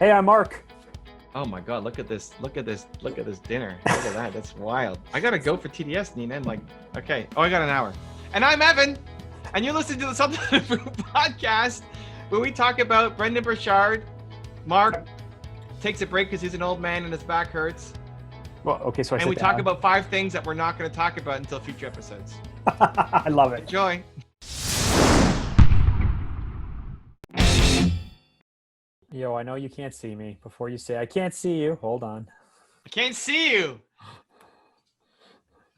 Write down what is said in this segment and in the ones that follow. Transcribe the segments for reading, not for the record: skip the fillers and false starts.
Hey, I'm Mark. Oh my God, look at this. Look at this. Look at this dinner. Look at that. That's wild. I gotta go for TDS, Nina. And okay. Oh, I got an hour. And I'm Evan. And you're listening to the Something to Prove podcast where we talk about Brendon Burchard. Mark takes a break because he's an old man and his back hurts. Well, okay, so and we talk about 5 things that we're not going to talk about until future episodes. I love it. Enjoy. Yo, I know you can't see me. Before you say I can't see you, hold on. I can't see you.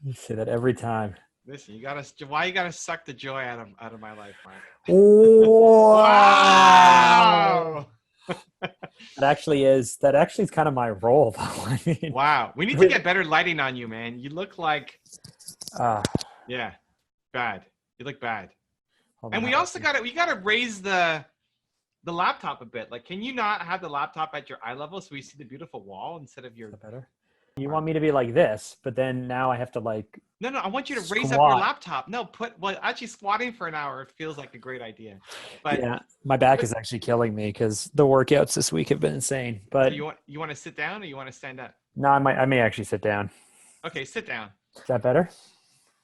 You say that every time. Listen, why you gotta suck the joy out of my life, Mark? Wow. That actually is kind of my role, though. I mean, wow. We need to get better lighting on you, man. You look like yeah, bad. You look bad. And we also gotta raise the laptop a bit. Like, can you not have the laptop at your eye level so we see the beautiful wall instead of your better? You want me to be like this, but then now I have to like No, I want you to raise up your laptop. No, actually squatting for an hour feels like a great idea. But yeah, my back is actually killing me because the workouts this week have been insane. But you want to sit down or you want to stand up? No, I may actually sit down. Okay, sit down. Is that better?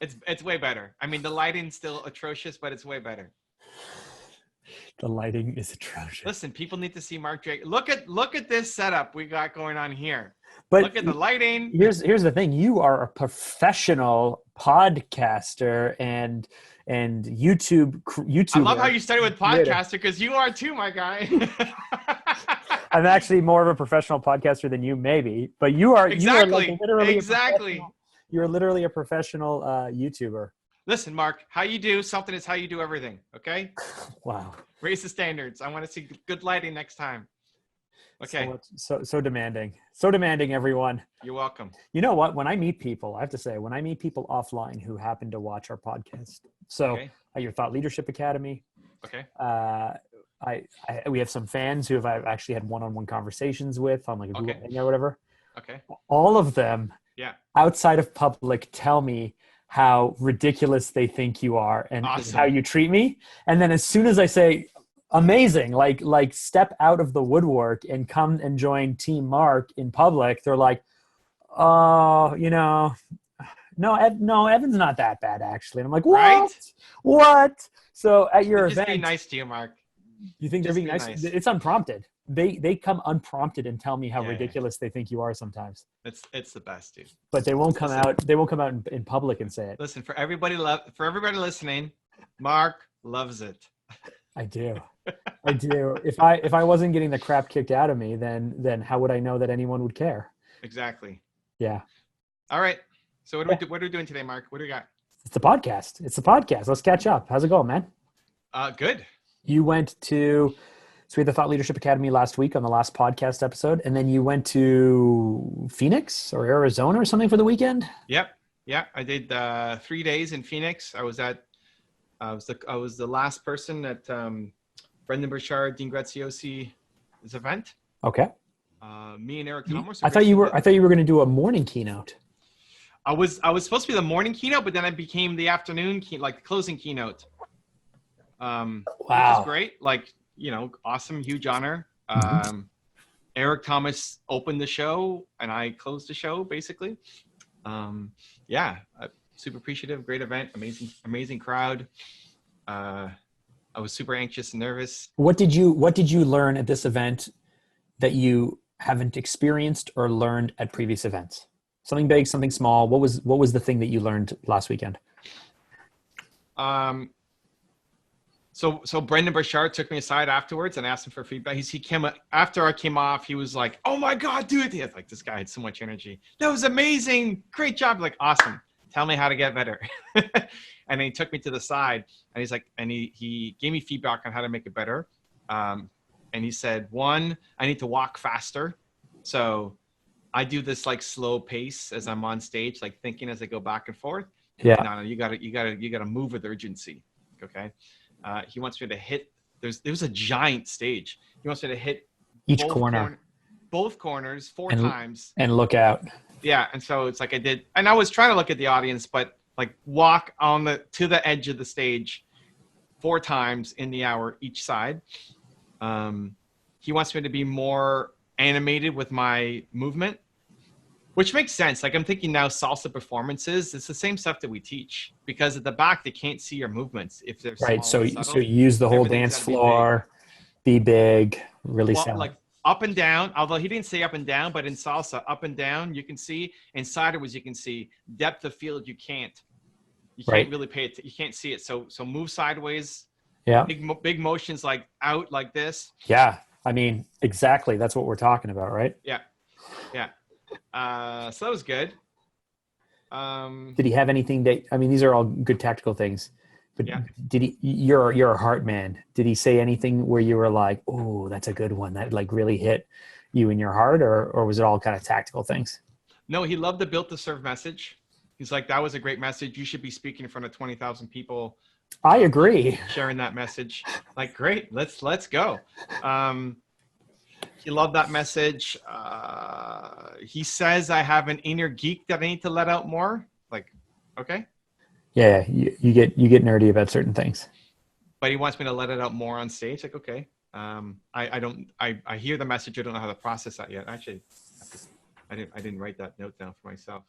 It's way better. I mean, the lighting's still atrocious, but it's way better. The lighting is atrocious. Listen, people need to see Mark Drager. Look at this setup we got going on here. But look at the lighting. Here's the thing. You are a professional podcaster and YouTuber. I love how you started with podcaster because you are too, my guy. I'm actually more of a professional podcaster than you, maybe, but you are exactly. You're literally a professional YouTuber. Listen, Mark, how you do something is how you do everything. Okay. Wow. Raise the standards. I want to see good lighting next time. Okay. So demanding. So demanding, everyone. You're welcome. You know what? When I meet people, I have to say, when I meet people offline who happen to watch our podcast, so at your Thought Leadership Academy, okay, we have some fans who I've actually had one-on-one conversations with on like a Google Hang or whatever. Okay. All of them, outside of public, tell me how ridiculous they think you are and how you treat me, and then as soon as I say amazing, like step out of the woodwork and come and join Team Mark in public, they're like, oh, no, Evan's not that bad actually. And I'm like, what? Right? What? So at your event, just be nice to you, Mark. You think they're being nice? It's unprompted. They come unprompted and tell me how ridiculous they think you are sometimes. It's the best, dude. But they won't come out. They won't come out in public and say it. Listen, for everybody listening, Mark loves it. I do. If I wasn't getting the crap kicked out of me, then how would I know that anyone would care? Exactly. Yeah. All right. So what are we doing today, Mark? What do we got? It's the podcast. Let's catch up. How's it going, man? Good. You went to we had the Thought Leadership Academy last week on the last podcast episode, and then you went to Phoenix or Arizona or something for the weekend. Yep. Yeah, I did 3 days in Phoenix. I was the last person at Brendon Burchard, Dean Graziosi's event. Okay. Me and Eric Thomas. I thought you were going to do a morning keynote. I was supposed to be the morning keynote, but then I became the afternoon the closing keynote. Wow. Which is great. Awesome, huge honor. Eric Thomas opened the show and I closed the show basically. Super appreciative, great event, amazing crowd. I was super anxious and nervous. What did you learn at this event that you haven't experienced or learned at previous events? Something big, something small. What was the thing that you learned last weekend? So Brendon Burchard took me aside afterwards and asked him for feedback. He came after I came off. He was like, "Oh my God, dude!" Like, this guy had so much energy. That was amazing, great job. Like, awesome. Tell me how to get better. And then he took me to the side and he's like, and he gave me feedback on how to make it better. And he said, 1, I need to walk faster. So I do this like slow pace as I'm on stage, like thinking as I go back and forth. Yeah. No, you gotta move with urgency. Okay. He wants me to hit. There's a giant stage. He wants me to hit each corner, both corners 4 times, and look out. Yeah, and so it's like I did, and I was trying to look at the audience, but like walk to the edge of the stage 4 times in the hour each side. he wants me to be more animated with my movement, which makes sense. Like I'm thinking now salsa performances, it's the same stuff that we teach, because at the back, they can't see your movements if they're Right. small and So subtle. you use the whole Everything's dance gotta floor, be big, really well, sound. like up and down, although he didn't say up and down, but in salsa, up and down, you can see, and sideways, you can see. Depth of field, you can't Right. really pay it. You can't see it. So move sideways. Yeah. Big motions like out like this. Yeah. I mean, exactly. That's what we're talking about, right? Yeah. Yeah. So that was good. Did he have anything that, I mean, these are all good tactical things, but yeah. did he, you're a heart man. Did he say anything where you were like, oh, that's a good one, that like really hit you in your heart, or was it all kind of tactical things? No, he loved the built to serve message. He's like, that was a great message. You should be speaking in front of 20,000 people. I agree. Sharing that message. Like, great. Let's go. He loved that message. He says I have an inner geek that I need to let out more. Like, okay. Yeah, you get nerdy about certain things. But he wants me to let it out more on stage. Like, okay. I hear the message. I don't know how to process that yet. Actually, I didn't write that note down for myself.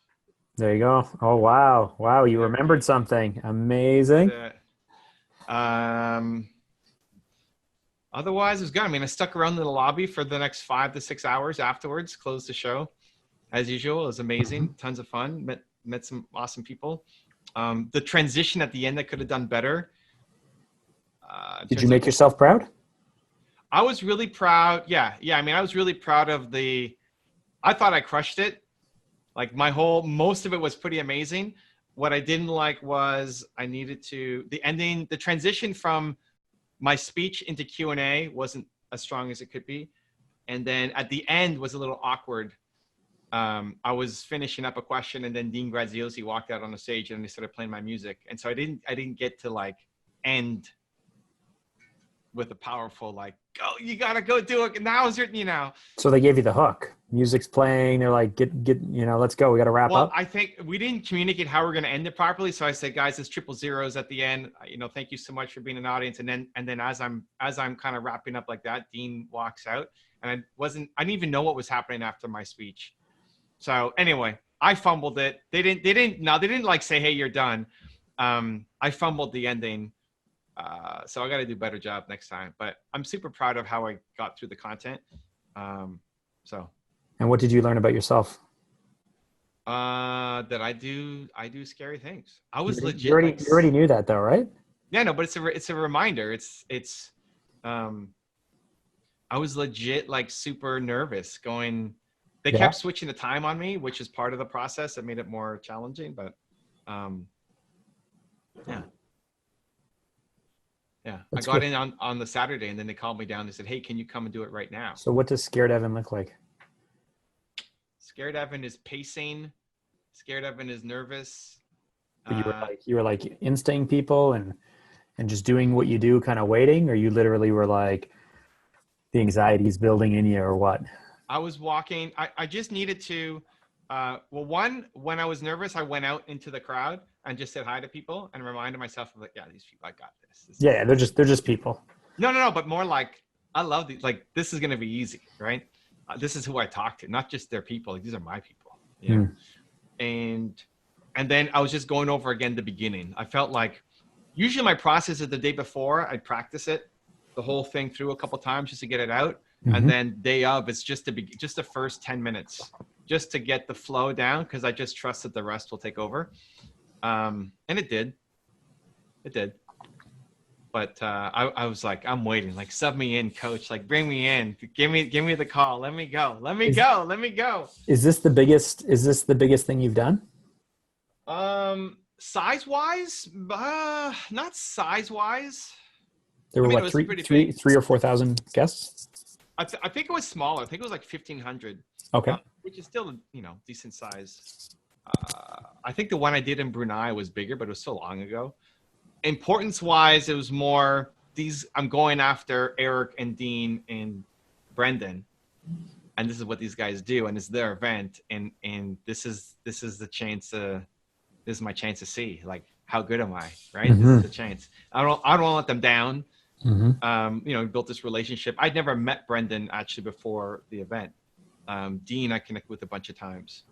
There you go. Oh wow! You remembered something. Amazing. Otherwise, it was good. I mean, I stuck around in the lobby for the next 5 to 6 hours afterwards. Closed the show, as usual. It was amazing. Mm-hmm. Tons of fun. Met some awesome people. The transition at the end, I could have done better. Did you make yourself proud? I was really proud. Yeah. I mean, I was really proud of I thought I crushed it. Like most of it was pretty amazing. What I didn't like was the ending, the transition from my speech into Q&A wasn't as strong as it could be. And then at the end was a little awkward. I was finishing up a question, and then Dean Graziosi walked out on the stage and they started playing my music. And so I didn't get to like end with a powerful, like, go, you got to go do it. Now is your. So they gave you the hook. Music's playing. They're like, get, let's go. We got to wrap up. I think we didn't communicate how we're going to end it properly. So I said, guys, it's 000s at the end. Thank you so much for being an audience. And then as I'm kind of wrapping up like that, Dean walks out, and I didn't even know what was happening after my speech. So anyway, I fumbled it. They didn't like say, hey, you're done. I fumbled the ending. So I got to do a better job next time, but I'm super proud of how I got through the content. And what did you learn about yourself? That I do scary things. I was legit. You already knew that though, right? Yeah, no, but it's a reminder. I was legit like super nervous going. They kept switching the time on me, which is part of the process that made it more challenging, but yeah. Yeah, that's I got in on the Saturday, and then they called me down. They said, hey, can you come and do it right now? So what does Scared Evan look like? Scared Evan is pacing. Scared Evan is nervous. But you were like insting people and just doing what you do, kind of waiting, or you literally were like the anxiety is building in you, or what? I was walking. I just needed to. When I was nervous, I went out into the crowd and just said hi to people and reminded myself of like, yeah, these people, I got this. They're just people. No, but more like, I love these. Like, this is gonna be easy, right? This is who I talk to, not just their people. Like, these are my people. Yeah. And then I was just going over again the beginning. I felt like usually my process is the day before. I'd practice it, the whole thing through a couple times just to get it out. Mm-hmm. And then day of, it's just the first 10 minutes, just to get the flow down, because I just trust that the rest will take over. And it did. But I was like, I'm waiting. Like, sub me in, coach. Like, bring me in. Give me the call. Let me go. Is this the biggest thing you've done? Size wise, not size wise. There were three or 4,000 guests. I think it was smaller. I think it was like 1,500. Okay. Which is still, decent size. I think the one I did in Brunei was bigger, but it was so long ago. Importance-wise, it was more I'm going after Eric and Dean and Brendon, and this is what these guys do, and it's their event, and this is the chance this is my chance to see, like, how good am I, right? Mm-hmm. This is the chance. I don't want to let them down. Mm-hmm. You know, we built this relationship. I'd never met Brendon actually before the event. Dean, I connected with a bunch of times.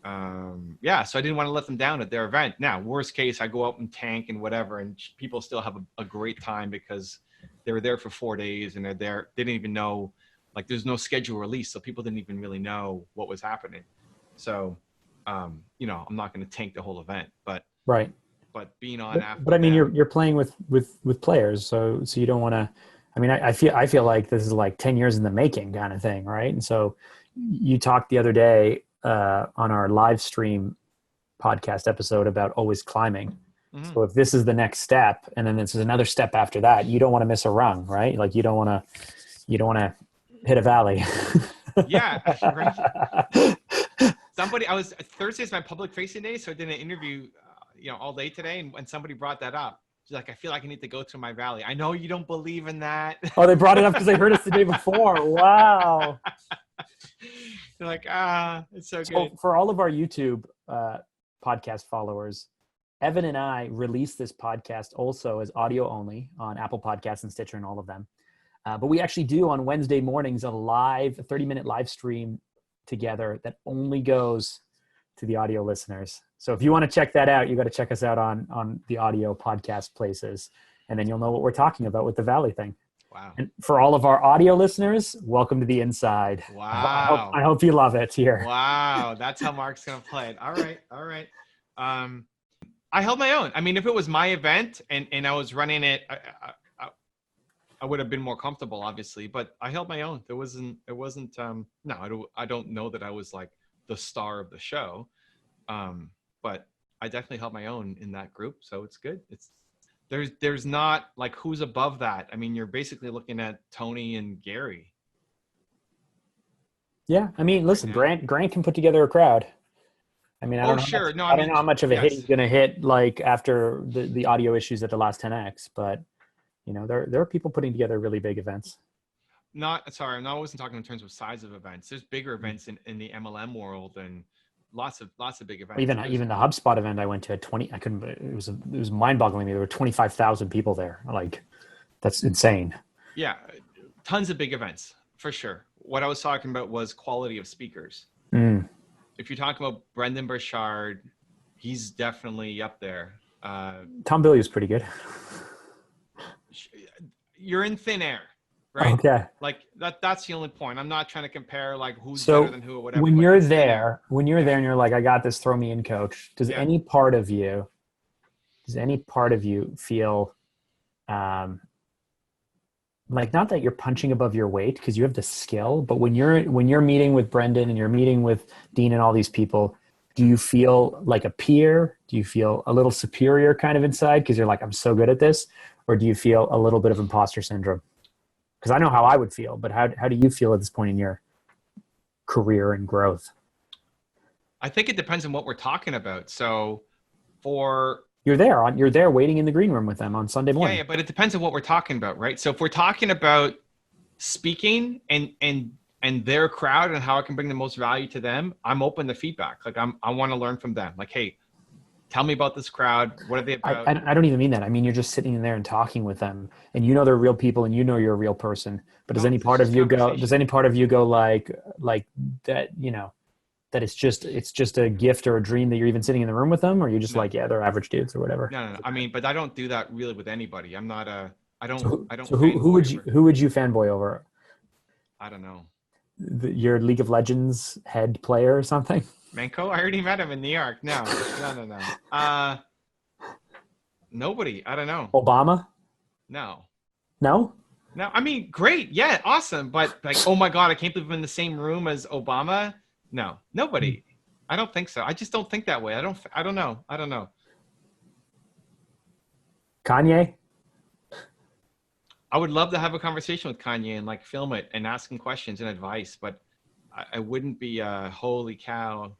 Yeah, so I didn't want to let them down at their event. Now, worst case, I go out and tank and whatever, and people still have a great time because they were there for 4 days and they're there. They didn't even know, like, there's no schedule release, so people didn't even really know what was happening. So, you know, I'm not going to tank the whole event, but right. But being on after. But I mean, you're playing with players, so you don't want to. I mean, I feel like this is like 10 years in the making kind of thing, right? And so you talked the other day on our live stream podcast episode about always climbing. Mm-hmm. So if this is the next step, and then this is another step after that, you don't want to miss a rung, right? Like you don't want to hit a valley. Yeah. Right. Thursday is my public facing day, so I did an interview, all day today, and somebody brought that up. She's like, I feel like I need to go through my valley. I know you don't believe in that. Oh, they brought it up because they heard us the day before. Wow. They're like, it's so good. So for all of our YouTube podcast followers, Evan and I release this podcast also as audio only on Apple Podcasts and Stitcher and all of them. But we actually do on Wednesday mornings a 30-minute live stream together that only goes to the audio listeners. So if you want to check that out, you got to check us out on the audio podcast places, and then you'll know what we're talking about with the Valley thing. Wow. And for all of our audio listeners, welcome to the inside. Wow. I hope you love it here. Wow. That's how Mark's going to play it. All right. I held my own. I mean, if it was my event and I was running it, I would have been more comfortable, obviously, but I held my own. It wasn't, no, I don't know that I was like the star of the show. But I definitely held my own in that group. So it's good. There's not like who's above that. I mean, you're basically looking at Tony and Gary. Yeah. I mean, listen, Grant can put together a crowd. I mean, I don't know how much of a hit he's going to hit like after the audio issues at the last 10X, but there are people putting together really big events. I wasn't talking in terms of size of events. There's bigger events in the MLM world and lots of big events. Even the HubSpot event I went to at 20, it was mind-boggling me. There were 25,000 people there. Like, that's insane. Yeah, tons of big events for sure. What I was talking about was quality of speakers. If you're talking about Brendon Burchard, he's definitely up there. Tom Billy is pretty good. You're in thin air, right? Okay. Like that's the only point. I'm not trying to compare like who's better than who or whatever. When you're there and you're like, I got this, throw me in, coach. Does any part of you feel like, not that you're punching above your weight because you have the skill, but when you're meeting with Brendon and you're meeting with Dean and all these people, do you feel like a peer? Do you feel a little superior kind of inside because you're like, I'm so good at this? Or do you feel a little bit of imposter syndrome? Because I know how I would feel, but how do you feel at this point in your career and growth? I think it depends on what we're talking about. So you're there waiting in the green room with them on Sunday morning. Yeah, but it depends on what we're talking about, right? So if we're talking about speaking and their crowd and how I can bring the most value to them, I'm open to feedback. Like I want to learn from them. Like, hey, tell me about this crowd. What are they about? I don't even mean that. I mean, you're just sitting in there and talking with them, and they're real people, and you're a real person. But does any part of you go like that? That it's just a gift or a dream that you're even sitting in the room with them, or you're just like, yeah, they're average dudes or whatever. No. I mean, but I don't do that really with anybody. I'm not I don't. So who would you fanboy over? I don't know. Your League of Legends head player or something? Manko? I already met him in New York. No. Nobody. I don't know. Obama? No. No? No. I mean, great. Yeah, awesome. But like, oh my God, I can't believe I'm in the same room as Obama. No, nobody. I don't think so. I just don't think that way. I don't know. Kanye? I would love to have a conversation with Kanye and like film it and ask him questions and advice, but I wouldn't be holy cow.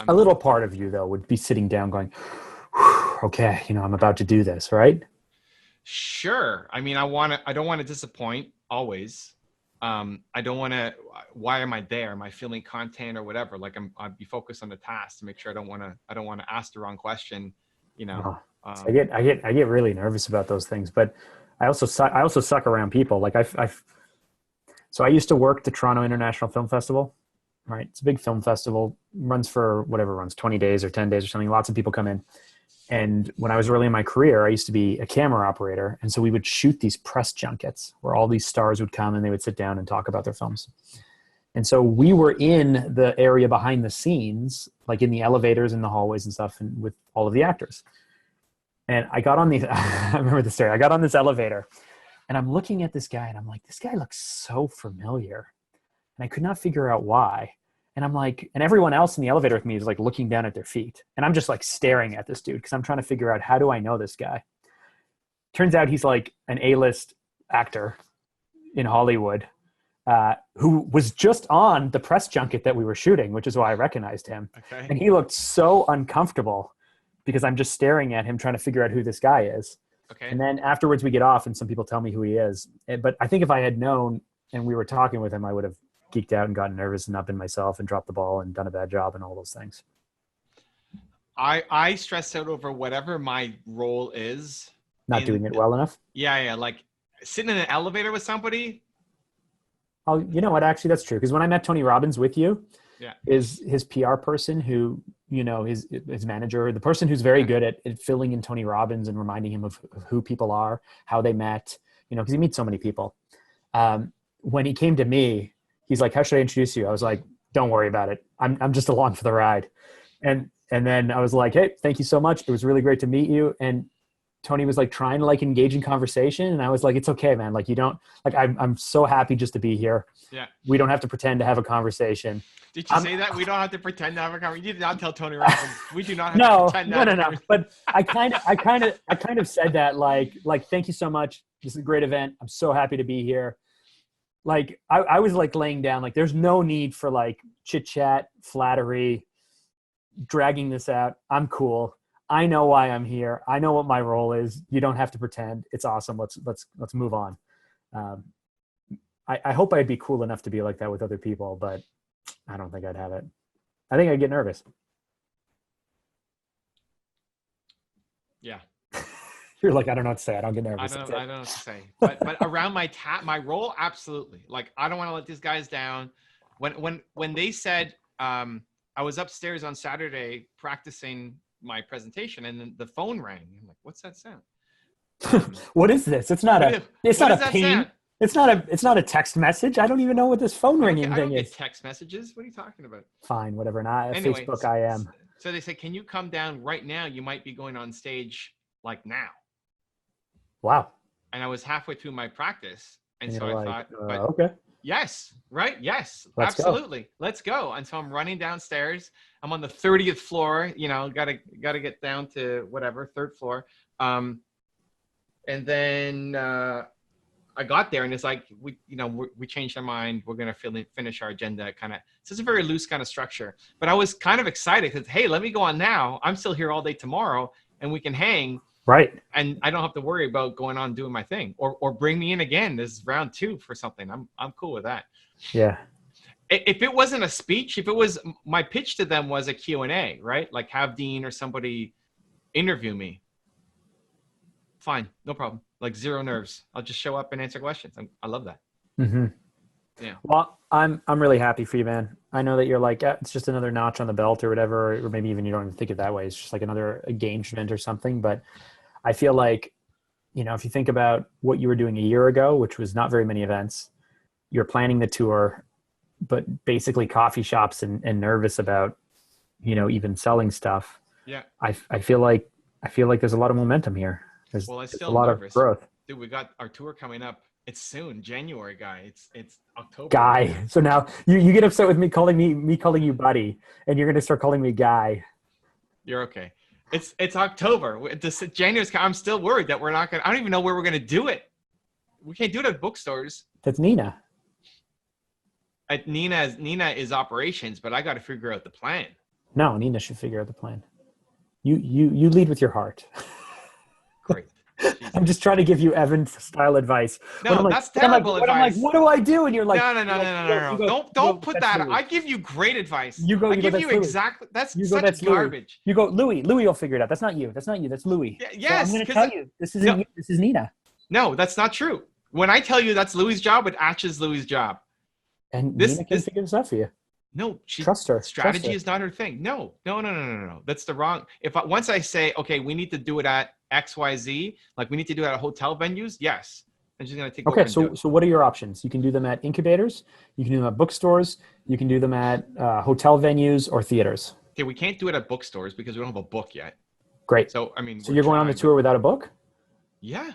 A little part of you though would be sitting down going, okay, I'm about to do this, right? Sure. I mean, I don't want to disappoint always. I don't want to, why am I there? Am I filming content or whatever? Like I'd be focused on the task to make sure I don't want to ask the wrong question, I get really nervous about those things, but I also suck around people. Like so I used to work the Toronto International Film Festival, right? It's a big film festival, runs for whatever runs, 20 days or 10 days or something. Lots of people come in. And when I was early in my career, I used to be a camera operator. And so we would shoot these press junkets where all these stars would come and they would sit down and talk about their films. And so we were in the area behind the scenes, like in the elevators and the hallways and stuff, and with all of the actors. And I got on these, I remember the story. I got on this elevator and I'm looking at this guy and I'm like, this guy looks so familiar. And I could not figure out why. And I'm like, and everyone else in the elevator with me is like looking down at their feet. And I'm just like staring at this dude because I'm trying to figure out, how do I know this guy? Turns out he's like an A-list actor in Hollywood who was just on the press junket that we were shooting, which is why I recognized him. Okay. And he looked so uncomfortable because I'm just staring at him trying to figure out who this guy is. Okay. And then afterwards we get off and some people tell me who he is. But I think if I had known and we were talking with him, I would have geeked out and gotten nervous and not been myself and dropped the ball and done a bad job and all those things. I stress out over whatever my role is. Not doing it well enough? Yeah. Like sitting in an elevator with somebody. Oh, you know what? Actually, that's true. Because when I met Tony Robbins with you, is his PR person who, you know, his manager, the person who's very good at filling in Tony Robbins and reminding him of who people are, how they met, you know, because he meets so many people. When he came to me, he's like, how should I introduce you? I was like, don't worry about it. I'm just along for the ride. And then I was like, hey, thank you so much. It was really great to meet you. And Tony was like trying to like engage in conversation. And I was like, it's okay, man. Like you don't like, I'm so happy just to be here. Yeah. We don't have to pretend to have a conversation. Did you say that? We don't have to pretend to have a conversation. You did not tell Tony Robbins. We do not have to pretend to have a conversation. But I kind of said that like, thank you so much. This is a great event. I'm so happy to be here. Like I was like laying down, like there's no need for like chit chat, flattery, dragging this out. I'm cool. I know why I'm here. I know what my role is. You don't have to pretend. It's awesome. Let's move on. I hope I'd be cool enough to be like that with other people, but I don't think I'd have it. I think I'd get nervous. Yeah. You're like, I don't know what to say. I don't get nervous. I don't know what to say. But around my role, absolutely. Like, I don't want to let these guys down. When they said, I was upstairs on Saturday practicing my presentation and then the phone rang. I'm like, what's that sound? What is this? It's not a ping. It's not a text message. I don't even know what this phone ringing thing is. I don't get text messages. What are you talking about? Fine, whatever. Anyway, Facebook, I am. So they said, can you come down right now? You might be going on stage like now. Wow. And I was halfway through my practice. And so I thought, okay. Yes, right? Yes, absolutely. Let's go. And so I'm running downstairs. I'm on the 30th floor, you know, gotta get down to whatever, third floor. And then I got there and it's like, we changed our mind. We're going to finish our agenda kind of. So it's a very loose kind of structure. But I was kind of excited because, hey, let me go on now. I'm still here all day tomorrow and we can hang. Right. And I don't have to worry about going on doing my thing or bring me in again. This is round 2 for something. I'm cool with that. Yeah. If it wasn't a speech, if it was my pitch to them was a Q&A, right? Like have Dean or somebody interview me. Fine. No problem. Like zero nerves. I'll just show up and answer questions. I love that. Mm-hmm. Yeah. Well, I'm really happy for you, man. I know that you're like, it's just another notch on the belt or whatever, or maybe even you don't even think it that way. It's just like another engagement or something. But I feel like, you know, if you think about what you were doing a year ago, which was not very many events, you're planning the tour, but basically coffee shops and nervous about, you know, even selling stuff. Yeah. I feel like there's a lot of momentum here. There's a lot of growth. Dude, we got our tour coming up. It's soon, January, guy. It's October. Guy. So now you get upset with me calling you buddy, and you're gonna start calling me guy. You're okay. It's October. January's. I'm still worried that we're not gonna. I don't even know where we're gonna do it. We can't do it at bookstores. That's Nina. Nina is operations, but I got to figure out the plan. No, Nina should figure out the plan. You lead with your heart. Great. I'm just trying to give you Evan style advice. No, that's terrible advice. I'm like, what do I do? And you're like, no. Don't put that. I give you great advice. I give you exactly. That's such garbage. You go, Louis will figure it out. That's not you. That's Louis. Yes. So I'm going to tell you. This is Nina. No, that's not true. When I tell you that's Louis' job, it actually is Louis' job. And Nina can figure this out for you. No, trust her. Strategy is not her thing. No. That's the wrong. Once I say, okay, we need to do it at XYZ, like we need to do it at hotel venues. Yes. I'm just going to take over. Okay. So what are your options? You can do them at incubators. You can do them at bookstores. You can do them at hotel venues or theaters. Okay. We can't do it at bookstores because we don't have a book yet. Great. So, I mean, so you're going on the tour without a book? Yeah.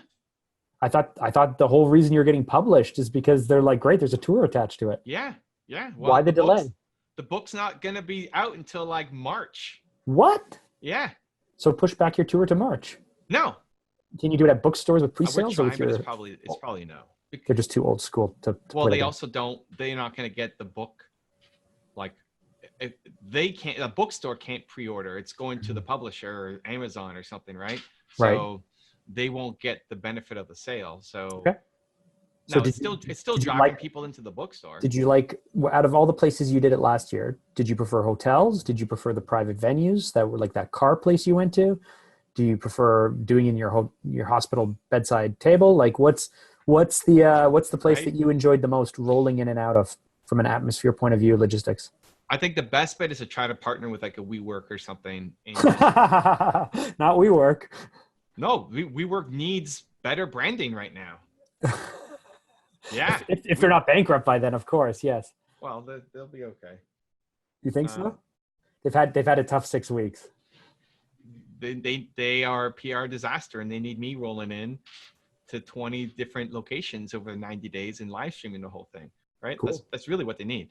I thought the whole reason you're getting published is because they're like, great, there's a tour attached to it. Yeah. Well, why the delay? The book's not going to be out until like March. What? Yeah. So push back your tour to March. No. Can you do it at bookstores with pre-sales? But it's probably no. They're just too old school to well, they also don't. They're not going to get the book. Like, if they can't. A bookstore can't pre-order. It's going to the publisher or Amazon or something, right? So they won't get the benefit of the sale. So. Okay. No, so it's still driving people into the bookstore. Did you like, out of all the places you did it last year, did you prefer hotels? Did you prefer the private venues that were like that car place you went to? Do you prefer doing in your hospital bedside table? Like what's the place that you enjoyed the most rolling in and out of from an atmosphere point of view, logistics? I think the best bet is to try to partner with like a WeWork or something. Not WeWork. No, WeWork needs better branding right now. Yeah. If they're not bankrupt by then, of course, yes. Well, they'll be okay. You think so? They've had a tough 6 weeks. They are a PR disaster, and they need me rolling in to 20 different locations over 90 days and live streaming the whole thing. Right? Cool. That's really what they need.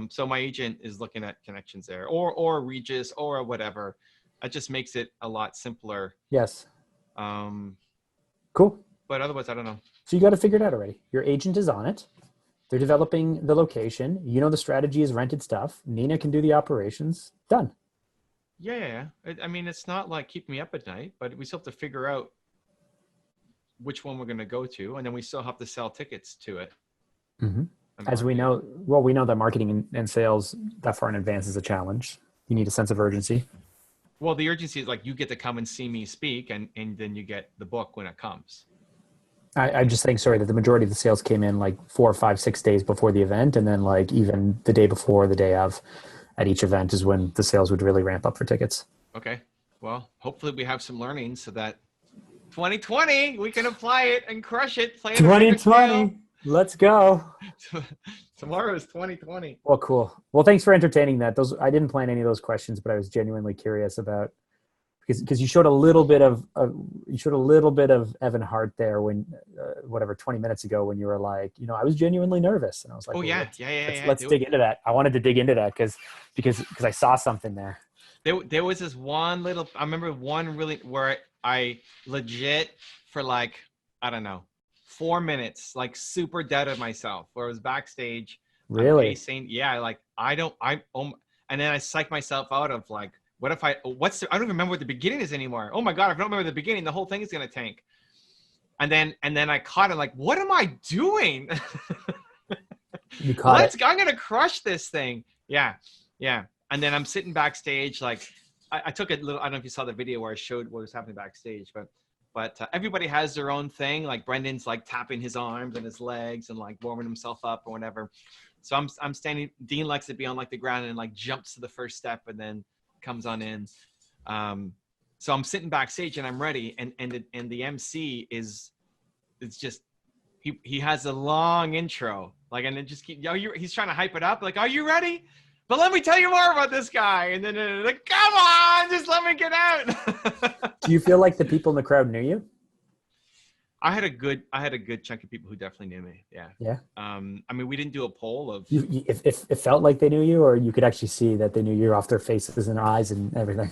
So my agent is looking at connections there, or Regis, or whatever. That just makes it a lot simpler. Yes. Cool. But otherwise, I don't know. So you got to figure it out already. Your agent is on it. They're developing the location. You know the strategy is rented stuff. Nina can do the operations. Done. Yeah. I mean, it's not like keep me up at night, but we still have to figure out which one we're going to go to, and then we still have to sell tickets to it. Mm-hmm. As we know, we know that marketing and sales that far in advance is a challenge. You need a sense of urgency. Well, the urgency is like you get to come and see me speak, and then you get the book when it comes. I'm just saying, sorry, that the majority of the sales came in like 4, 5, 6 days before the event. And then like even the day before, the day of at each event is when the sales would really ramp up for tickets. Okay. Well, hopefully we have some learnings so that 2020, we can apply it and crush it. 2020. Let's go. Tomorrow is 2020. Well, cool. Well, thanks for entertaining that. I didn't plan any of those questions, but I was genuinely curious about, because you showed a little bit of Evan Hart there when 20 minutes ago when you were like, I was genuinely nervous, and I was like, let's dig into that. I wanted to dig into that because I saw something there. There was this one little, I remember one really where I legit for like, I don't know, 4 minutes, like super dead of myself, where I was backstage. Really? Pacing, and then I psyched myself out of like, what if I don't even remember what the beginning is anymore. Oh my God, if I don't remember the beginning, the whole thing is going to tank. And then I caught it like, what am I doing? You caught it. I'm going to crush this thing. Yeah. And then I'm sitting backstage. Like I took a little, I don't know if you saw the video where I showed what was happening backstage, but everybody has their own thing. Like Brendon's like tapping his arms and his legs and like warming himself up or whatever. So I'm standing, Dean likes to be on like the ground and like jumps to the first step and then comes on in. So I'm sitting backstage and I'm ready, and the MC it's just he has a long intro, like, and it just he's trying to hype it up, like, are you ready? But let me tell you more about this guy, and then like, come on, just let me get out. Do you feel like the people in the crowd knew you? I had a good chunk of people who definitely knew me. Yeah. Yeah. I mean, we didn't do a poll of. If it felt like they knew you, or you could actually see that they knew you off their faces and eyes and everything.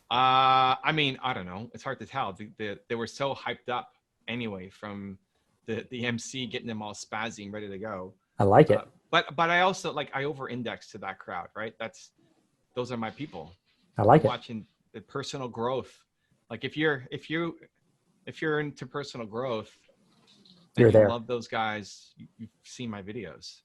I mean, I don't know. It's hard to tell. They were so hyped up anyway from the MC getting them all spazzy and ready to go. I like it. But I also I over-index to that crowd, right? Those are my people. I like watching the personal growth. Like if you're into personal growth, you're there. Love those guys. You've seen my videos.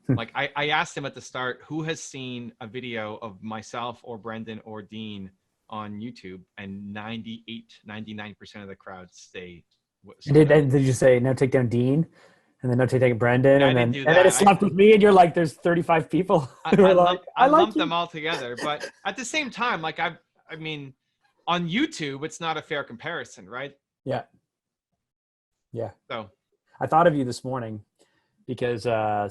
Like I asked him at the start, who has seen a video of myself or Brendon or Dean on YouTube, and 99% of the crowd stay. Did you say no take down Dean, and then no take down Brendon, Yeah, and then it stopped with me, and you're like, there's 35 people. I lumped them all together, but at the same time, like I mean, on YouTube, it's not a fair comparison, right? Yeah. So I thought of you this morning because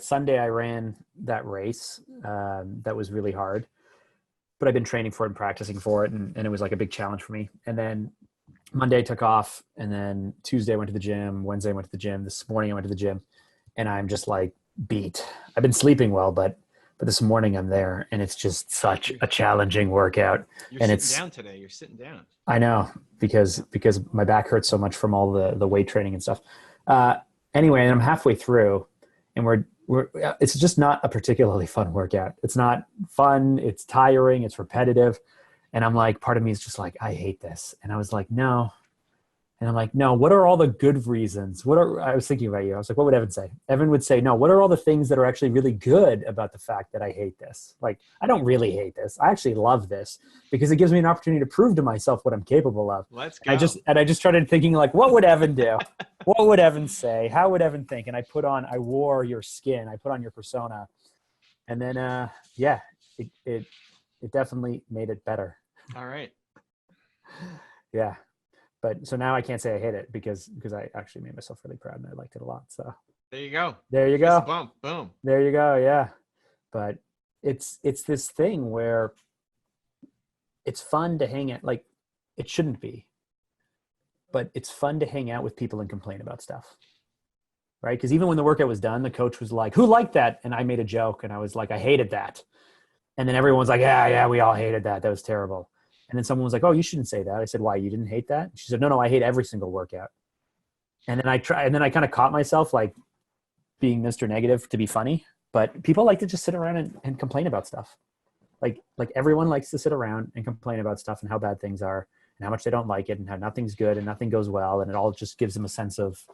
Sunday I ran that race that was really hard, but I've been training for it and practicing for it, and it was like a big challenge for me. And then Monday I took off, and then Tuesday I went to the gym, Wednesday I went to the gym, this morning I went to the gym, and I'm just like beat. I've been sleeping well, but this morning I'm there, and it's just such a challenging workout. You're sitting down today. You're sitting down. I know, because my back hurts so much from all the weight training and stuff. Anyway, and I'm halfway through, and it's just not a particularly fun workout. It's not fun. It's tiring. It's repetitive. And I'm like, part of me is just like, I hate this. And I was like, no. And I'm like, no, what are all the good reasons? I was thinking about you. I was like, what would Evan say? Evan would say, no, what are all the things that are actually really good about the fact that I hate this? Like, I don't really hate this. I actually love this because it gives me an opportunity to prove to myself what I'm capable of. Let's go. I just started thinking, like, what would Evan do? What would Evan say? How would Evan think? And I wore your skin. I put on your persona. And then, it definitely made it better. All right. Yeah. But so now I can't say I hate it because I actually made myself really proud and I liked it a lot. So there you go. There you go. Bump, boom. There you go. Yeah. But it's this thing where it's fun to hang out. Like, it shouldn't be, but it's fun to hang out with people and complain about stuff. Right. Because even when the workout was done, the coach was like, who liked that? And I made a joke and I was like, I hated that. And then everyone's like, yeah, we all hated that. That was terrible. And then someone was like, oh, you shouldn't say that. I said, why? You didn't hate that? She said, no, I hate every single workout. And then I kind of caught myself like being Mr. Negative to be funny, but people like to just sit around and complain about stuff. Like everyone likes to sit around and complain about stuff and how bad things are and how much they don't like it and how nothing's good and nothing goes well. And it all just gives them a sense of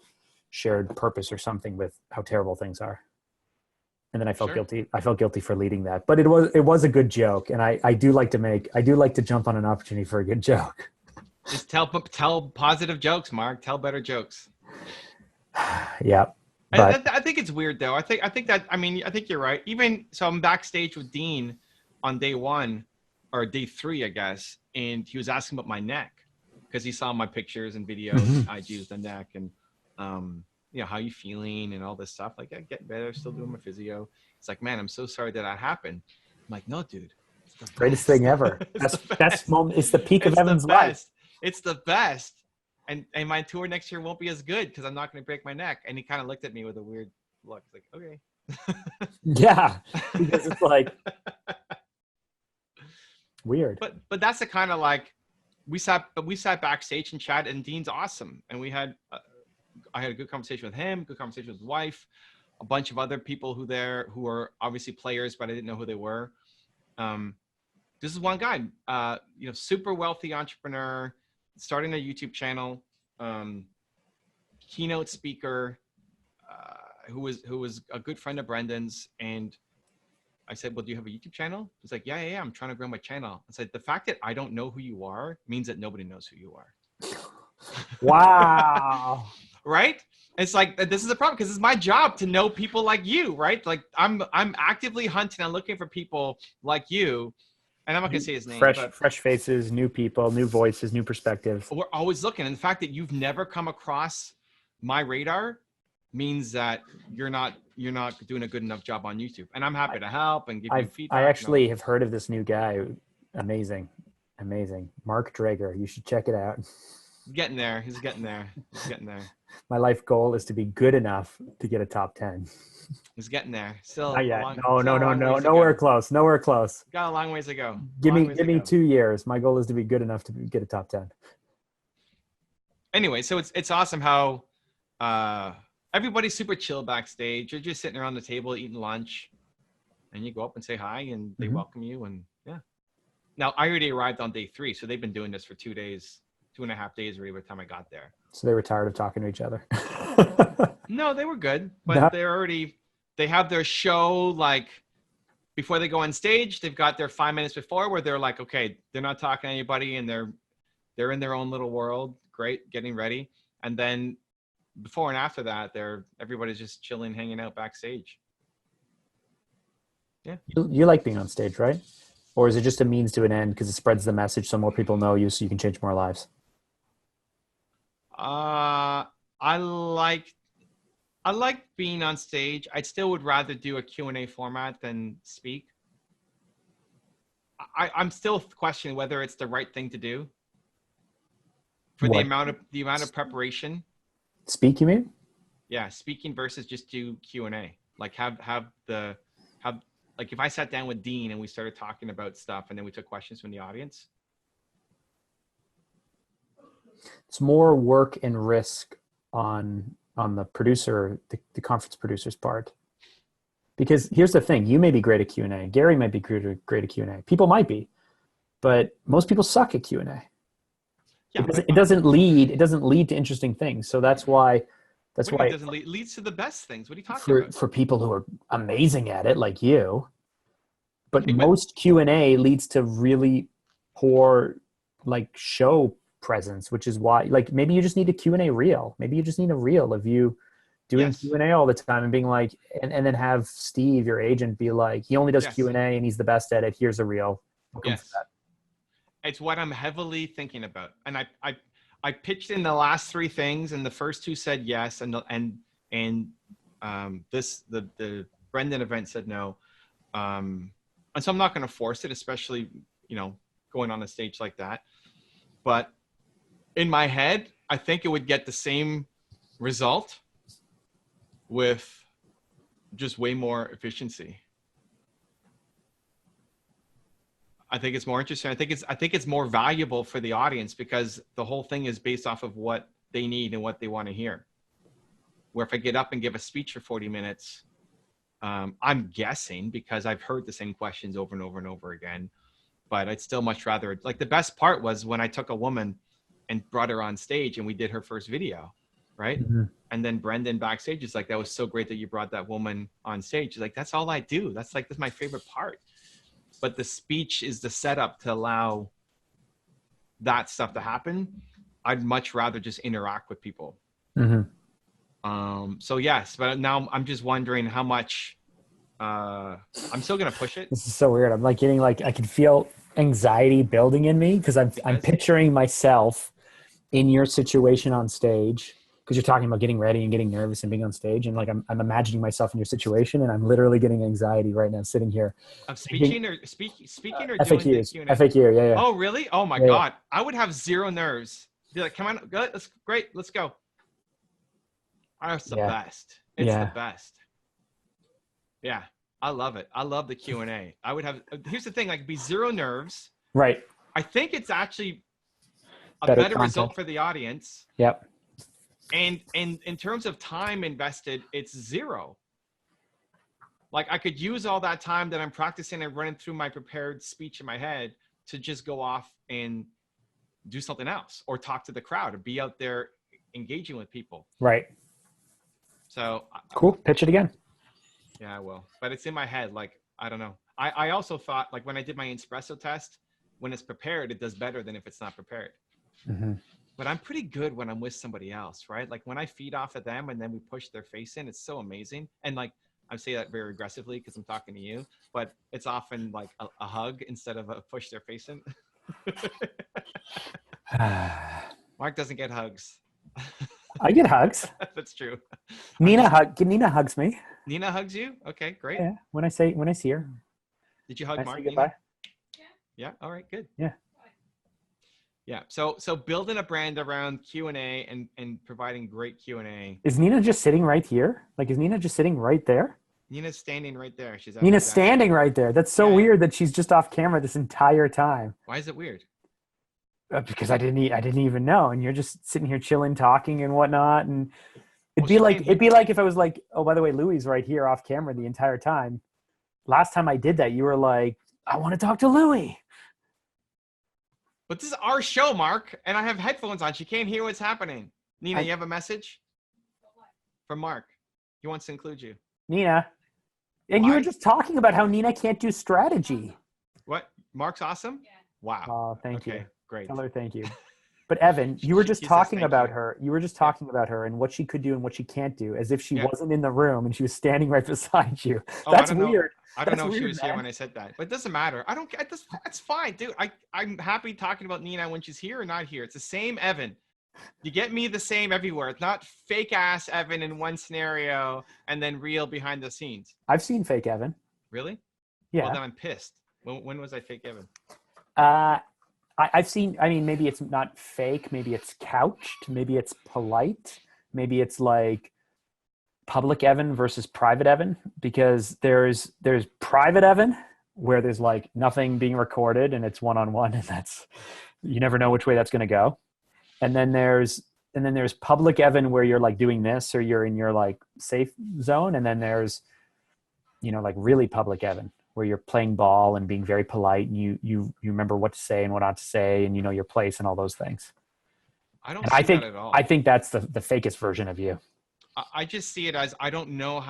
shared purpose or something with how terrible things are. And then I felt guilty. I felt guilty for leading that, but it was a good joke. And I do like to jump on an opportunity for a good joke. Just tell positive jokes, Mark. Tell better jokes. Yeah. I think it's weird though. I think you're right. Even so, I'm backstage with Dean on day 1 or day 3, I guess. And he was asking about my neck because he saw my pictures and videos. Mm-hmm. I used the neck and, how you feeling and all this stuff. Like, I get better, still doing my physio. It's like, man, I'm so sorry that happened. I'm like, no, dude. It's the greatest thing ever. Best moment. It's the peak of Evan's life. It's the best. And my tour next year won't be as good because I'm not going to break my neck. And he kind of looked at me with a weird look. Like, okay. Yeah. Because it's like weird. But that's the kind of like, we sat backstage and chatted, and Dean's awesome. And I had a good conversation with him, good conversation with his wife, a bunch of other people who are obviously players, but I didn't know who they were. This is one guy, super wealthy entrepreneur, starting a YouTube channel, keynote speaker, who was a good friend of Brendon's. And I said, well, do you have a YouTube channel? He's like, yeah, I'm trying to grow my channel. I said, the fact that I don't know who you are means that nobody knows who you are. Wow. Right? It's like, this is a problem because it's my job to know people like you, right? Like I'm actively hunting and looking for people like you. And I'm not going to say his name. Fresh faces, new people, new voices, new perspectives. We're always looking. And the fact that you've never come across my radar means that you're not doing a good enough job on YouTube. And I'm happy to help and give you feedback. I actually have heard of this new guy. Amazing. Mark Drager. You should check it out. He's getting there. My life goal is to be good enough to get a top 10. He's getting there. Still. Not yet. No. Nowhere close. Got a long ways to go. Give me 2 years. My goal is to be good enough to get a top 10. Anyway, so it's awesome how everybody's super chill backstage. You're just sitting around the table eating lunch, and you go up and say hi, and they welcome you. And yeah. Now I already arrived on day 3, so they've been doing this for 2 days. 2.5 days already by the time I got there. So they were tired of talking to each other. No, they were good, but they have their show like before they go on stage, they've got their 5 minutes before where they're like, okay, they're not talking to anybody and they're in their own little world. Great, getting ready. And then before and after that, everybody's just chilling, hanging out backstage. Yeah. You like being on stage, right? Or is it just a means to an end because it spreads the message so more people know you so you can change more lives? I like being on stage. I still would rather do a Q&A format than speak. I'm still questioning whether it's the right thing to do for the amount of preparation. Speak, you mean? Yeah, speaking versus just do Q&A. Like have like if I sat down with Dean and we started talking about stuff and then we took questions from the audience. It's more work and risk on the producer, the conference producer's part. Because here's the thing, you may be great at Q&A. Gary might be great at Q&A. People might be, but most people suck at Q&A. Yeah, it doesn't lead to interesting things. So that's why it leads to the best things. What are you talking about? For people who are amazing at it, like you. But most Q&A leads to really poor like show presence, which is why like maybe you just need a Q&A reel. Maybe you just need a reel of you doing Q&A all the time and being like, and then have Steve, your agent, be like, he only does Q&A and he's the best at it. Here's a reel. Yes. It's what I'm heavily thinking about. And I pitched in the last 3 things and the first 2 said yes. And the Brendon event said no. And so I'm not going to force it, especially, going on a stage like that. But in my head, I think it would get the same result with just way more efficiency. I think it's more interesting. I think it's more valuable for the audience because the whole thing is based off of what they need and what they want to hear. Where if I get up and give a speech for 40 minutes, I'm guessing because I've heard the same questions over and over and over again, but I'd still much rather, like the best part was when I took a woman and brought her on stage and we did her first video, right? Mm-hmm. And then Brendon backstage is like, that was so great that you brought that woman on stage. She's like, that's all I do. That's my favorite part. But the speech is the setup to allow that stuff to happen. I'd much rather just interact with people. Mm-hmm. So yes, but now I'm just wondering how much, I'm still going to push it. This is so weird. I'm like getting like, I can feel anxiety building in me because I'm picturing myself in your situation on stage. Because you're talking about getting ready and getting nervous and being on stage, and like I'm imagining myself in your situation, and I'm literally getting anxiety right now sitting here. Of speaking or FAQs, doing the Q&A? FAQ, yeah. Oh, really? Oh my God, I would have zero nerves. Be like, come on, that's great, let's go. That's the best. It's the best. Yeah, I love it. I love the Q&A. I would have. Here's the thing, like, be zero nerves. Right. I think it's actually a better result for the audience. Yep. And in terms of time invested, it's zero. Like I could use all that time that I'm practicing and running through my prepared speech in my head to just go off and do something else or talk to the crowd or be out there engaging with people. Right. So cool. Pitch it again. Yeah, I will. But it's in my head. Like, I don't know. I also thought like when I did my espresso test, when it's prepared, it does better than if it's not prepared. Mm-hmm. But I'm pretty good when I'm with somebody else, right? Like when I feed off of them and then we push their face in, it's so amazing. And like, I say that very aggressively because I'm talking to you, but it's often like a hug instead of a push their face in. Mark doesn't get hugs. I get hugs. That's true. Nina hugs me. Nina hugs you? Okay, great. Yeah, when I see her. Did you hug Mark? Goodbye? Yeah. All right, good. Yeah. Yeah. So building a brand around Q&A and providing great Q&A. Is Nina just sitting right here? Like, is Nina just sitting right there? Nina's standing right there. Nina's standing right there. That's so weird that she's just off camera this entire time. Why is it weird? Because I didn't even know. And you're just sitting here chilling, talking and whatnot. And it'd be like if I was like, oh, by the way, Louie's right here off camera the entire time. Last time I did that, you were like, I want to talk to Louie. But this is our show, Mark, and I have headphones on. She can't hear what's happening. Nina, you have a message? From Mark. He wants to include you. Nina. And you were just talking about how Nina can't do strategy. What? Mark's awesome? Yeah. Wow. Oh, thank you. Great. Tell her thank you. But Evan, you were just talking about her. You were just talking about her and what she could do and what she can't do, as if she wasn't in the room and she was standing right beside you. That's weird. I don't know if she was here when I said that, but it doesn't matter. I don't care. That's fine, dude. I'm happy talking about Nina when she's here or not here. It's the same Evan. You get me the same everywhere. It's not fake ass Evan in one scenario and then real behind the scenes. I've seen fake Evan. Really? Yeah. Well, then I'm pissed. When was I fake Evan? I've seen, I mean, maybe it's not fake. Maybe it's couched. Maybe it's polite. Maybe it's like public Evan versus private Evan, because there's private Evan where there's like nothing being recorded and it's one-on-one, and that's, you never know which way that's going to go. And then there's public Evan where you're like doing this or you're in your like safe zone. And then there's, like really public Evan where you're playing ball and being very polite and you remember what to say and what not to say and you know your place and all those things. I don't see that at all. I think that's the fakest version of you. I just see it as I don't know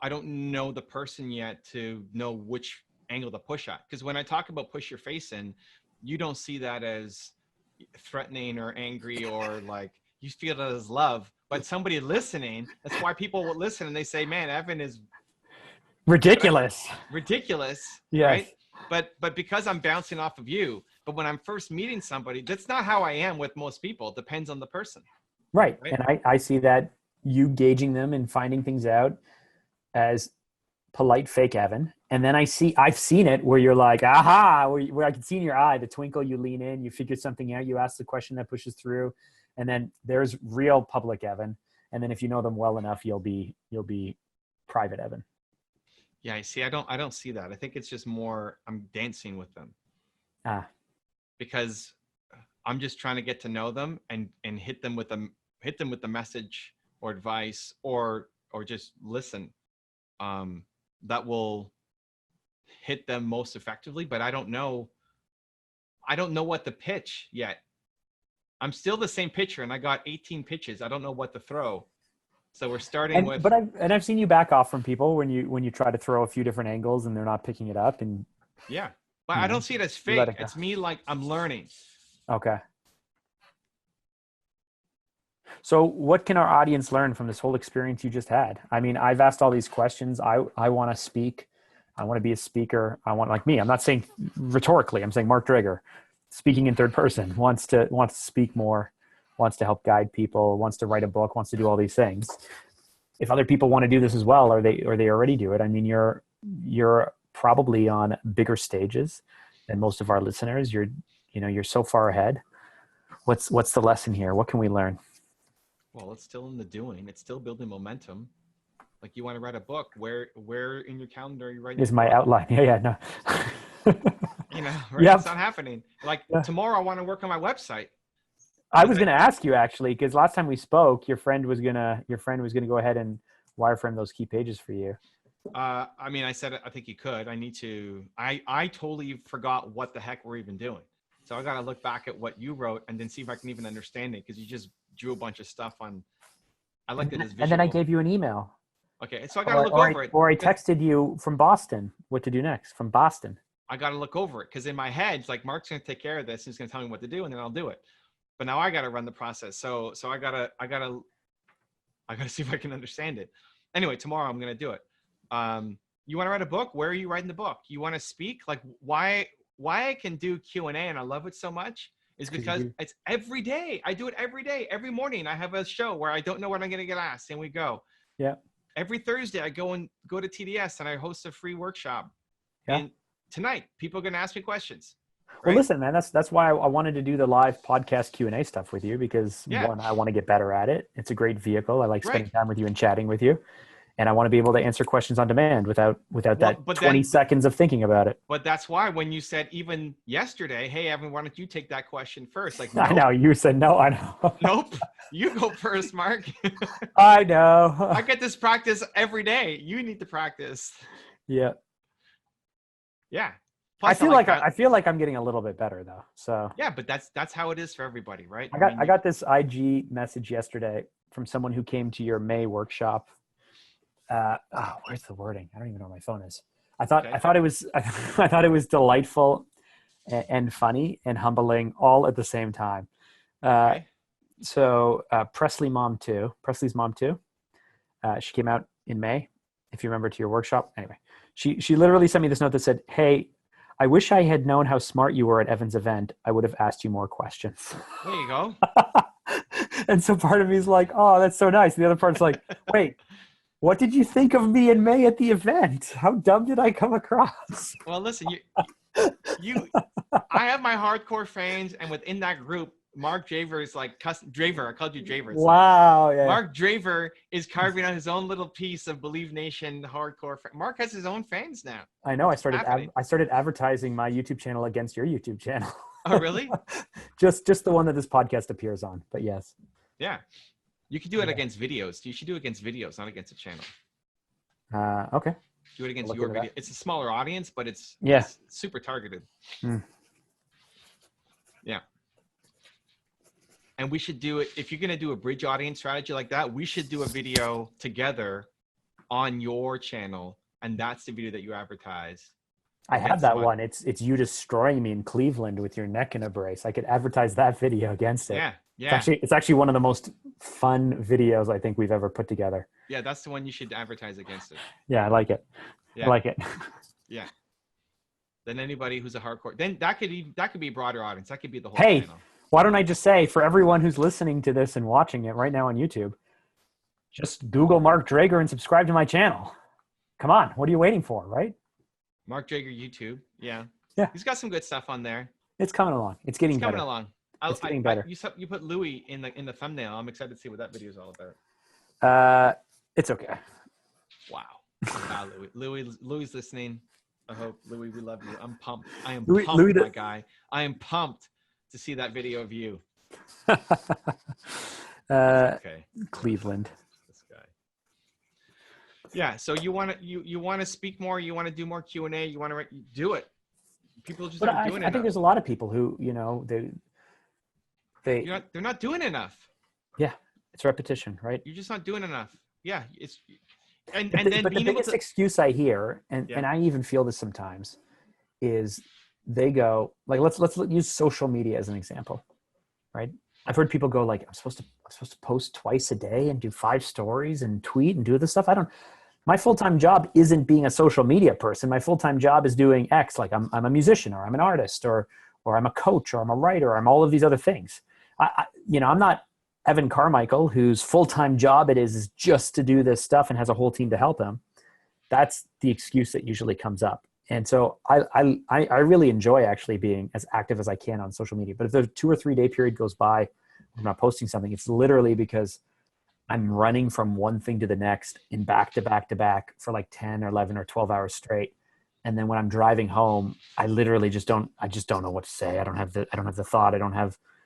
the person yet to know which angle to push at. Because when I talk about push your face in, you don't see that as threatening or angry or like you feel it as love. But somebody listening, that's why people will listen and they say, man, Evan is ridiculous. Yes. Right? But because I'm bouncing off of you, but when I'm first meeting somebody, that's not how I am with most people. It depends on the person. Right. And I see that you gauging them and finding things out as polite fake Evan. And then I've seen it where you're like, aha, where I can see in your eye, the twinkle, you lean in, you figure something out, you ask the question that pushes through. And then there's real public Evan. And then if you know them well enough, you'll be private Evan. Yeah, I see. I don't see that. I think it's just more I'm dancing with them. Because I'm just trying to get to know them and hit them with the message or advice or just listen. That will hit them most effectively, but I don't know what the pitch yet. I'm still the same pitcher and I got 18 pitches. I don't know what to throw. So we're starting with. But I've seen you back off from people when you try to throw a few different angles and they're not picking it up. And yeah, but I don't see it as fake. It's me like I'm learning. Okay. So what can our audience learn from this whole experience you just had? I mean, I've asked all these questions. I want to speak. I want to be a speaker. I want, like me, I'm not saying rhetorically, I'm saying Mark Drager, speaking in third person, wants to speak more, wants to help guide people, wants to write a book, wants to do all these things. If other people want to do this as well, or they already do it, I mean, you're probably on bigger stages than most of our listeners. You're so far ahead. What's the lesson here? What can we learn? Well, it's still in the doing. It's still building momentum. Like you want to write a book. Where in your calendar are you writing? Is my outline? Yeah, no. Right? Yep. It's not happening. Like tomorrow, I want to work on my website. I was going to ask you actually, because last time we spoke, your friend was gonna go ahead and wireframe those key pages for you. I mean, I said I think you could. I need to. I totally forgot what the heck we're even doing. So I got to look back at what you wrote and then see if I can even understand it, because you just drew a bunch of stuff on. I liked it as visual. And then I gave you an email. Okay, so I got to look over it. Or I texted you from Boston what to do next from Boston. I got to look over it because in my head, it's like Mark's going to take care of this. He's going to tell me what to do, and then I'll do it. But now I got to run the process. So I gotta see if I can understand it. Anyway, tomorrow I'm going to do it. You want to write a book? Where are you writing the book? You want to speak? Like why I can do Q&A and I love it so much is because it's every day. I do it every day. Every morning I have a show where I don't know what I'm going to get asked, and we go. Yeah. Every Thursday I go to TDS and I host a free workshop. Yeah. And tonight people are going to ask me questions. Right? Well, listen, man, that's why I wanted to do the live podcast Q&A stuff with you, because one, I want to get better at it. It's a great vehicle. I like spending time with you and chatting with you. And I want to be able to answer questions on demand without that 20 seconds of thinking about it. But that's why when you said even yesterday, hey, Evan, why don't you take that question first? Like, nope. I know. You said no. I know. Nope. You go first, Mark. I know. I get this practice every day. You need to practice. Yeah. Yeah. Plus, I feel like I'm getting a little bit better though. So yeah, but that's how it is for everybody, right? I got this IG message yesterday from someone who came to your May workshop. where's the wording? I don't even know where my phone is. I thought it was I thought it was delightful and funny and humbling all at the same time. So Presley's mom too. She came out in May, if you remember, to your workshop. Anyway, she literally sent me this note that said, "Hey, I wish I had known how smart you were at Evan's event. I would have asked you more questions." There you go. And so part of me is like, "Oh, that's so nice." The other part's like, "Wait, what did you think of me in May at the event? How dumb did I come across?" Well, listen, I have my hardcore fans, and within that group, Mark Draver is like Draver. I called you Draver. Wow. Yeah. Mark Draver is carving out his own little piece of Believe Nation hardcore. Mark has his own fans now. I know. I started advertising my YouTube channel against your YouTube channel. Oh, really? just the one that this podcast appears on. But yes. Yeah. You can do it against videos. You should do it against videos, not against a channel. Okay. Do it against your video. It's a smaller audience, but it's super targeted. Yeah. And we should do it. If you're going to do a bridge audience strategy like that, we should do a video together on your channel. And that's the video that you advertise. I have that one. It's you destroying me in Cleveland with your neck in a brace. I could advertise that video against it. Yeah. Yeah. It's actually one of the most fun videos I think we've ever put together. Yeah. That's the one you should advertise against it. Yeah. I like it. Yeah. I like it. Yeah. Then anybody who's a hardcore, then that could be a broader audience. That could be the whole channel. Why don't I just say, for everyone who's listening to this and watching it right now on YouTube, just Google Mark Drager and subscribe to my channel. Come on. What are you waiting for, right? Mark Drager YouTube. Yeah. Yeah. He's got some good stuff on there. It's coming along. It's getting better. Coming along. It's getting better. You put Louis in the thumbnail. I'm excited to see what that video is all about. It's okay. Wow. Louis listening. I hope, Louis, we love you. I'm pumped. I am pumped, my guy. I am pumped to see that video of you. Okay. Cleveland. This guy. Yeah. So you want to speak more? You want to do more Q&A? You want to do it? People just aren't doing it. I think there's a lot of people who, they're not doing enough. Yeah. It's repetition, right? You're just not doing enough. Yeah. But the biggest excuse I hear, and I even feel this sometimes, is they go like, let's use social media as an example, right? I've heard people go like, I'm supposed to post twice a day and do 5 stories and tweet and do this stuff. My full-time job isn't being a social media person. My full-time job is doing X. Like I'm a musician, or I'm an artist, or I'm a coach, or I'm a writer, or I'm all of these other things. I'm not Evan Carmichael, whose full-time job it is just to do this stuff and has a whole team to help him. That's the excuse that usually comes up. And so I really enjoy actually being as active as I can on social media. But if the 2 or 3 day period goes by, I'm not posting something, it's literally because I'm running from one thing to the next in back to back to back for like 10 or 11 or 12 hours straight. And then when I'm driving home, I literally just don't know what to say. I don't have the thought.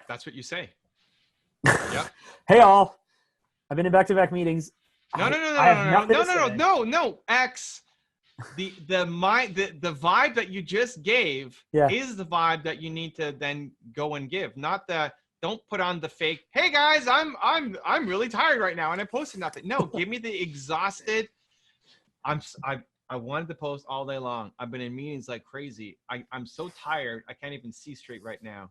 That's what you say. Yeah. Hey all, I've been in back-to-back meetings. No, X. The vibe that you just gave is the vibe that you need to then go and give. Not don't put on the fake, hey guys, I'm really tired right now and I posted nothing. No, give me the exhausted. I wanted to post all day long. I've been in meetings like crazy. I'm so tired. I can't even see straight right now.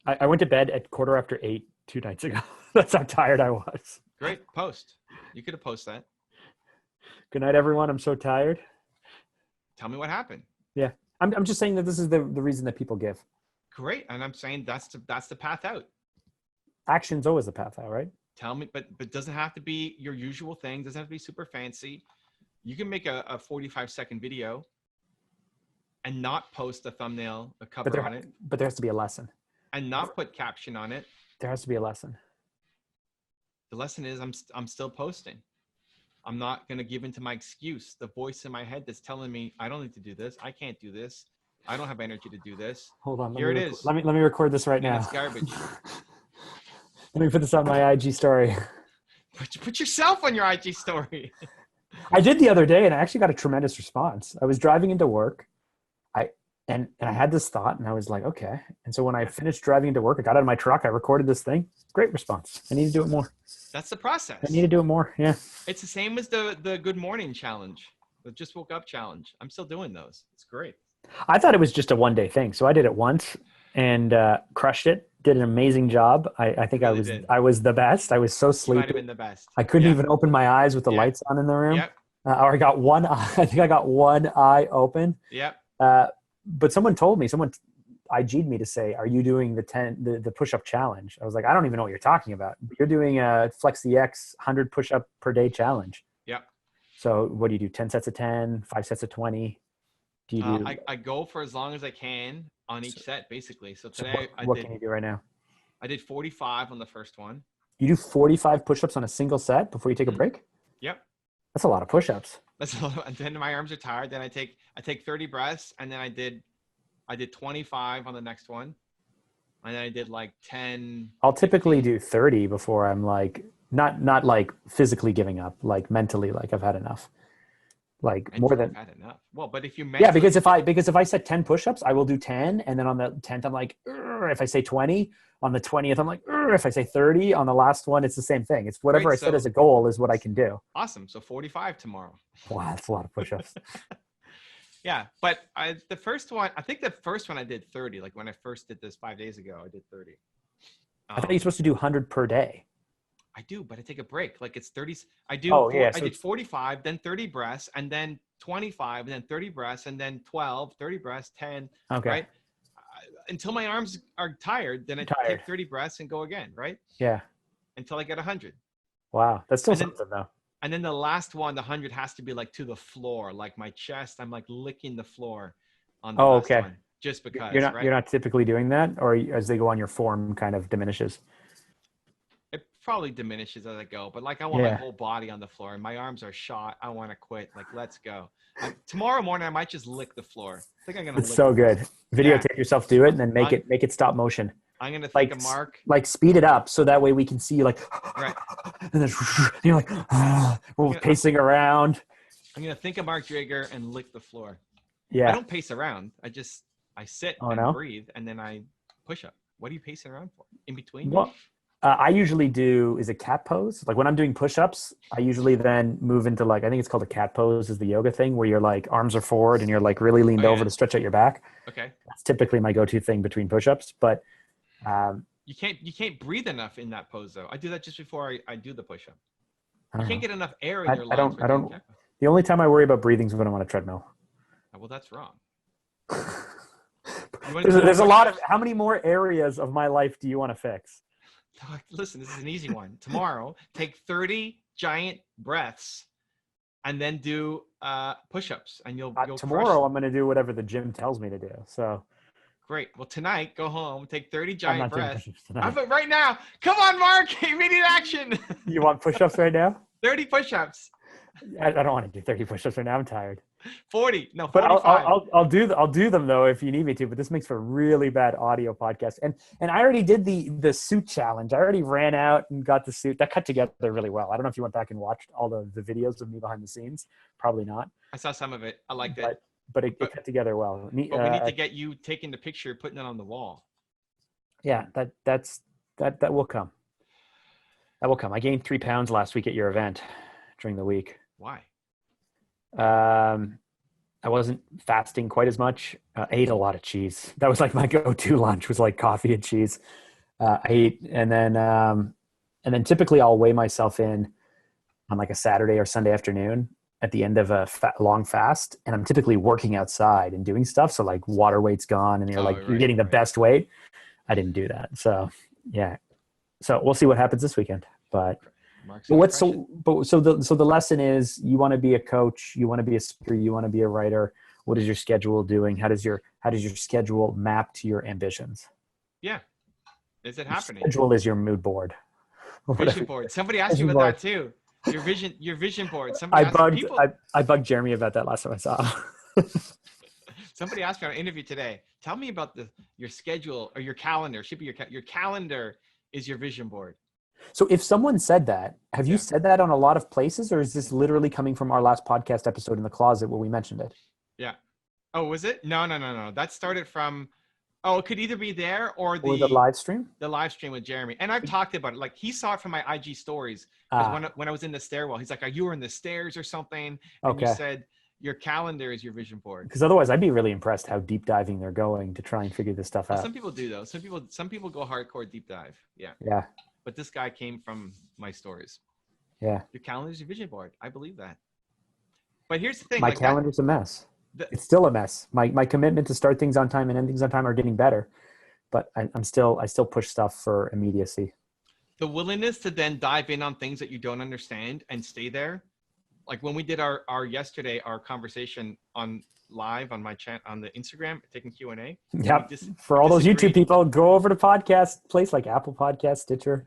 I went to bed at 8:15 2 nights ago. That's how tired I was. Great. Post. You could have posted that. Good night, everyone. I'm so tired. Tell me what happened. Yeah. I'm just saying that this is the reason that people give. Great. And I'm saying that's the path out. Action's always the path out, right? Tell me, but it doesn't have to be your usual thing. Doesn't have to be super fancy. You can make a 45-second video and not post a thumbnail, a cover on it. But there has to be a lesson. And not put caption on it. There has to be a lesson. The lesson is I'm still posting. I'm not going to give into my excuse. The voice in my head that's telling me I don't need to do this. I can't do this. I don't have energy to do this. Hold on. Here it is. Let me record this right now. It's garbage. Let me put this on my IG story. Put yourself on your IG story. I did the other day, and I actually got a tremendous response. I was driving into work, And I had this thought and I was like, okay. And so when I finished driving into work, I got out of my truck, I recorded this thing. Great response. I need to do it more. That's the process. I need to do it more. Yeah. It's the same as the good morning challenge, the just woke up challenge. I'm still doing those. It's great. I thought it was just a one-day thing. So I did it once and crushed it. Did an amazing job. I think really I was the best. I was so sleepy. You might have been the best. I couldn't even open my eyes with the lights on in the room. Yep. Or I got one eye. I think I got one eye open. Yep. But someone told me, someone IG'd me to say, are you doing the push-up challenge? I was like, I don't even know what you're talking about. You're doing a Flex the X 100 push-up per day challenge. Yep. So what do you do? 10 sets of 10, 5 sets of 20? Do you do? I go for as long as I can on each set, basically. So today what can you do right now? I did 45 on the first one. You do 45 push-ups on a single set before you take a break? Yep. That's a lot of push-ups. And then my arms are tired. Then I take 30 breaths, and then I did 25 on the next one, and then I did like 10. I'll typically do 30 before I'm like not like physically giving up, like mentally, like I've had enough. Like more than had enough. Well, but if you because if I set 10 push-ups, I will do 10, and then on the 10th I'm like, if I say 20, on the 20th I'm like, if I say 30, on the last one it's the same thing. It's whatever I set as a goal is what I can do. Awesome. So 45 tomorrow. Wow, that's a lot of push-ups. Yeah, but the first one I did 30. Like when I first did this 5 days ago, I did 30. I thought you're supposed to do 100 per day. I do, but I take a break. Like it's 30. I did 45, then 30 breaths, and then 25, and then 30 breaths, and then 12, 30 breaths, 10. Okay. Right? Until my arms are tired, then I take 30 breaths and go again, right? Yeah. Until I get 100. Wow. That's still something though. And then the last one, the 100 has to be like to the floor, like my chest. I'm like licking the floor on the last one, just because. You're not typically doing that, or as they go on, your form kind of diminishes. It probably diminishes as I go, but like I want my whole body on the floor, and my arms are shot. I want to quit. Like let's go. Tomorrow morning, I might just lick the floor. I think I'm gonna. It's so good. Videotape yourself do it, and then make it stop motion. I'm gonna think of Mark. Like speed it up so that way we can see you like, right. And then you're like, we're pacing around. I'm gonna think of Mark Drager and lick the floor. Yeah. I don't pace around. I sit and breathe, and then I push up. What are you pacing around for? In between? Well, I usually do is a cat pose. Like when I'm doing push-ups, I usually then move into like, I think it's called a cat pose is the yoga thing where you're like arms are forward and you're like really leaned over to stretch out your back. Okay. That's typically my go-to thing between push-ups, but you can't breathe enough in that pose though. I do that just before I do the push-up. You can't get enough air in your lungs. I don't. The only time I worry about breathing is when I'm on a treadmill. Well, that's wrong. There's a lot of, how many more areas of my life do you want to fix? Listen, this is an easy one. Tomorrow, take 30 giant breaths and then do push-ups, and you'll tomorrow I'm going to do whatever the gym tells me to do. So great. Well, tonight, go home, take 30 giant breaths. Right now. Come on, Mark. Immediate action. You want push-ups right now? 30 push-ups. I don't want to do 30 push-ups right now. I'm tired. 40. No, 45. But I'll do them though if you need me to. But this makes for a really bad audio podcast. And I already did the suit challenge. I already ran out and got the suit. That cut together really well. I don't know if you went back and watched all the videos of me behind the scenes. Probably not. I saw some of it. I liked it. But it cut together well. But we need to get you taking the picture, putting it on the wall. Yeah, that will come. That will come. I gained 3 pounds last week at your event during the week. Why? I wasn't fasting quite as much. I ate a lot of cheese. That was like my go-to lunch was like coffee and cheese. I ate, and then typically I'll weigh myself in on like a Saturday or Sunday afternoon at the end of a long fast. And I'm typically working outside and doing stuff. So like water weight's gone and you're getting the best weight. I didn't do that. So yeah. So we'll see what happens this weekend, but so the lesson is you want to be a coach, you want to be a speaker, you want to be a writer. What is your schedule doing? How does your schedule map to your ambitions? Yeah. Is it happening? Your schedule is your mood board. Vision board. Somebody asked you about that too. Your vision board. I bugged Jeremy about that last time I saw him. Somebody asked me on an interview today. Tell me about your schedule or your calendar. Should be your calendar is your vision board. So if someone said that, have you said that on a lot of places, or is this literally coming from our last podcast episode in the closet where we mentioned it? Yeah. Oh, was it? No. That started from, oh, it could either be there or the live stream. The live stream with Jeremy. And I've talked about it. Like, he saw it from my IG stories. Because when I was in the stairwell, he's like, you were in the stairs or something. And you said your calendar is your vision board. Because otherwise I'd be really impressed how deep diving they're going to try and figure this stuff out. Some people do, though. Some people go hardcore deep dive. Yeah. Yeah. But this guy came from my stories. Yeah. Your calendar is your vision board. I believe that. But here's the thing. My calendar's a mess. It's still a mess. My commitment to start things on time and end things on time are getting better, but I still push stuff for immediacy. The willingness to then dive in on things that you don't understand and stay there. Like when we did our conversation on live on my chat on the Instagram, taking Q&A. Yep. For all those YouTube people, go over to podcast place like Apple Podcast, Stitcher,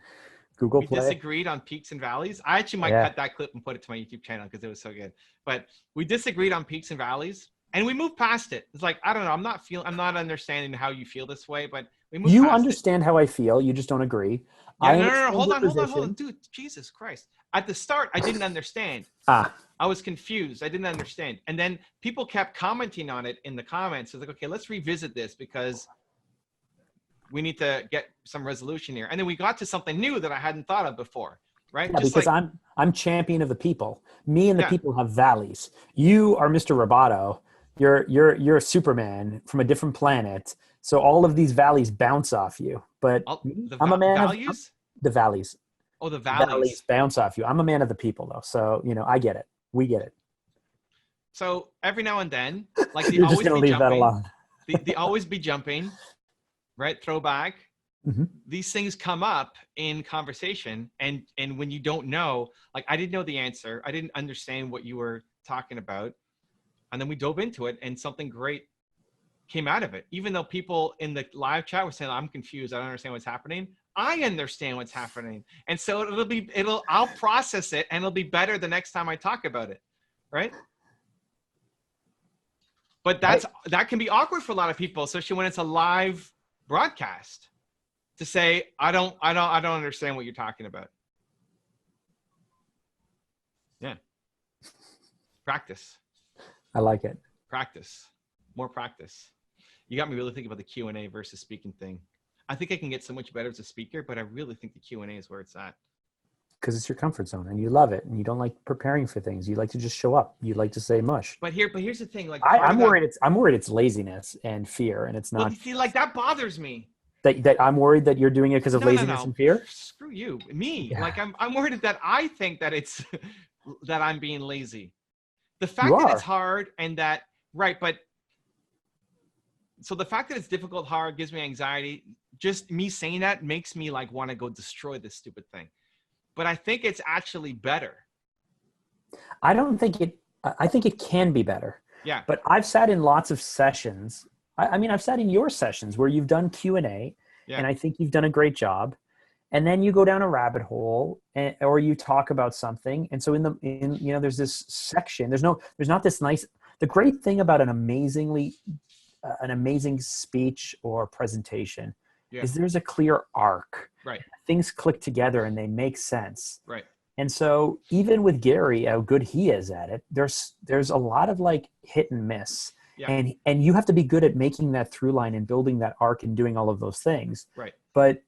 Google Play. We disagreed on peaks and valleys. I actually might cut that clip and put it to my YouTube channel because it was so good. But we disagreed on peaks and valleys, and we moved past it. It's like, I don't know. I'm not understanding how you feel this way, but we moved past it. You understand how I feel. You just don't agree. Yeah, no. Hold on. Dude, Jesus Christ. At the start, I didn't understand. I was confused. I didn't understand. And then people kept commenting on it in the comments. It's like, okay, let's revisit this because we need to get some resolution here. And then we got to something new that I hadn't thought of before, right? Yeah, because I'm champion of the people. Me and the people have valleys. You are Mr. Roboto. You're a Superman from a different planet. So all of these valleys bounce off you. But I'm a man of the valleys. Oh, the valleys bounce off you. I'm a man of the people, though. So, I get it. We get it. So every now and then, like you're just going to leave that alone. They always be jumping, right? Throwback. Mm-hmm. These things come up in conversation. And when you don't know, like I didn't know the answer. I didn't understand what you were talking about. And then we dove into it and something great came out of it. Even though people in the live chat were saying, I'm confused. I don't understand what's happening. I understand what's happening. And so I'll process it and it'll be better the next time I talk about it. Right. But that can be awkward for a lot of people, especially when it's a live broadcast, to say, I don't understand what you're talking about. Yeah. Practice. I like it. Practice. More practice. You got me really thinking about the Q&A versus speaking thing. I think I can get so much better as a speaker, but I really think the Q&A is where it's at. Because it's your comfort zone and you love it and you don't like preparing for things. You like to just show up. You like to say mush. But here's the thing. Like I'm worried it's laziness and fear, and it's not. Well, see, like that bothers me. That I'm worried that you're doing it because of laziness and fear. Screw you, me. Yeah. Like I'm worried that I think that it's that I'm being lazy. The fact that it's hard and that right, but so the fact that it's difficult, hard gives me anxiety. Just me saying that makes me like want to go destroy this stupid thing. But I think it's actually better. I think it can be better. Yeah. But I've sat in lots of sessions. I've sat in your sessions where you've done Q&A, and I think you've done a great job. And then you go down a rabbit hole, or you talk about something. And so there's this section. There's not this nice. The great thing about an amazing speech or presentation is there's a clear arc. Right. Things click together and they make sense. Right. And so even with Gary, how good he is at it, there's a lot of like hit and miss. Yeah. And you have to be good at making that through line and building that arc and doing all of those things. Right. But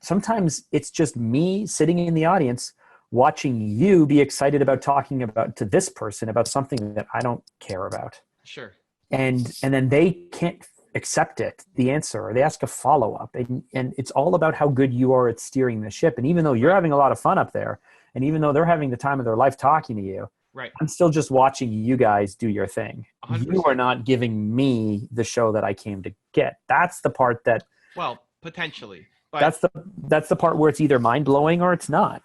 sometimes it's just me sitting in the audience watching you be excited about talking about to this person about something that I don't care about. Sure. And then they can't accept the answer, or they ask a follow-up, and it's all about how good you are at steering the ship. And even though you're having a lot of fun up there, and even though they're having the time of their life talking to you, right, I'm still just watching you guys do your thing. 100%. You are not giving me the show that I came to get. That's the part that, well, potentially, but that's the part where it's either mind-blowing or it's not.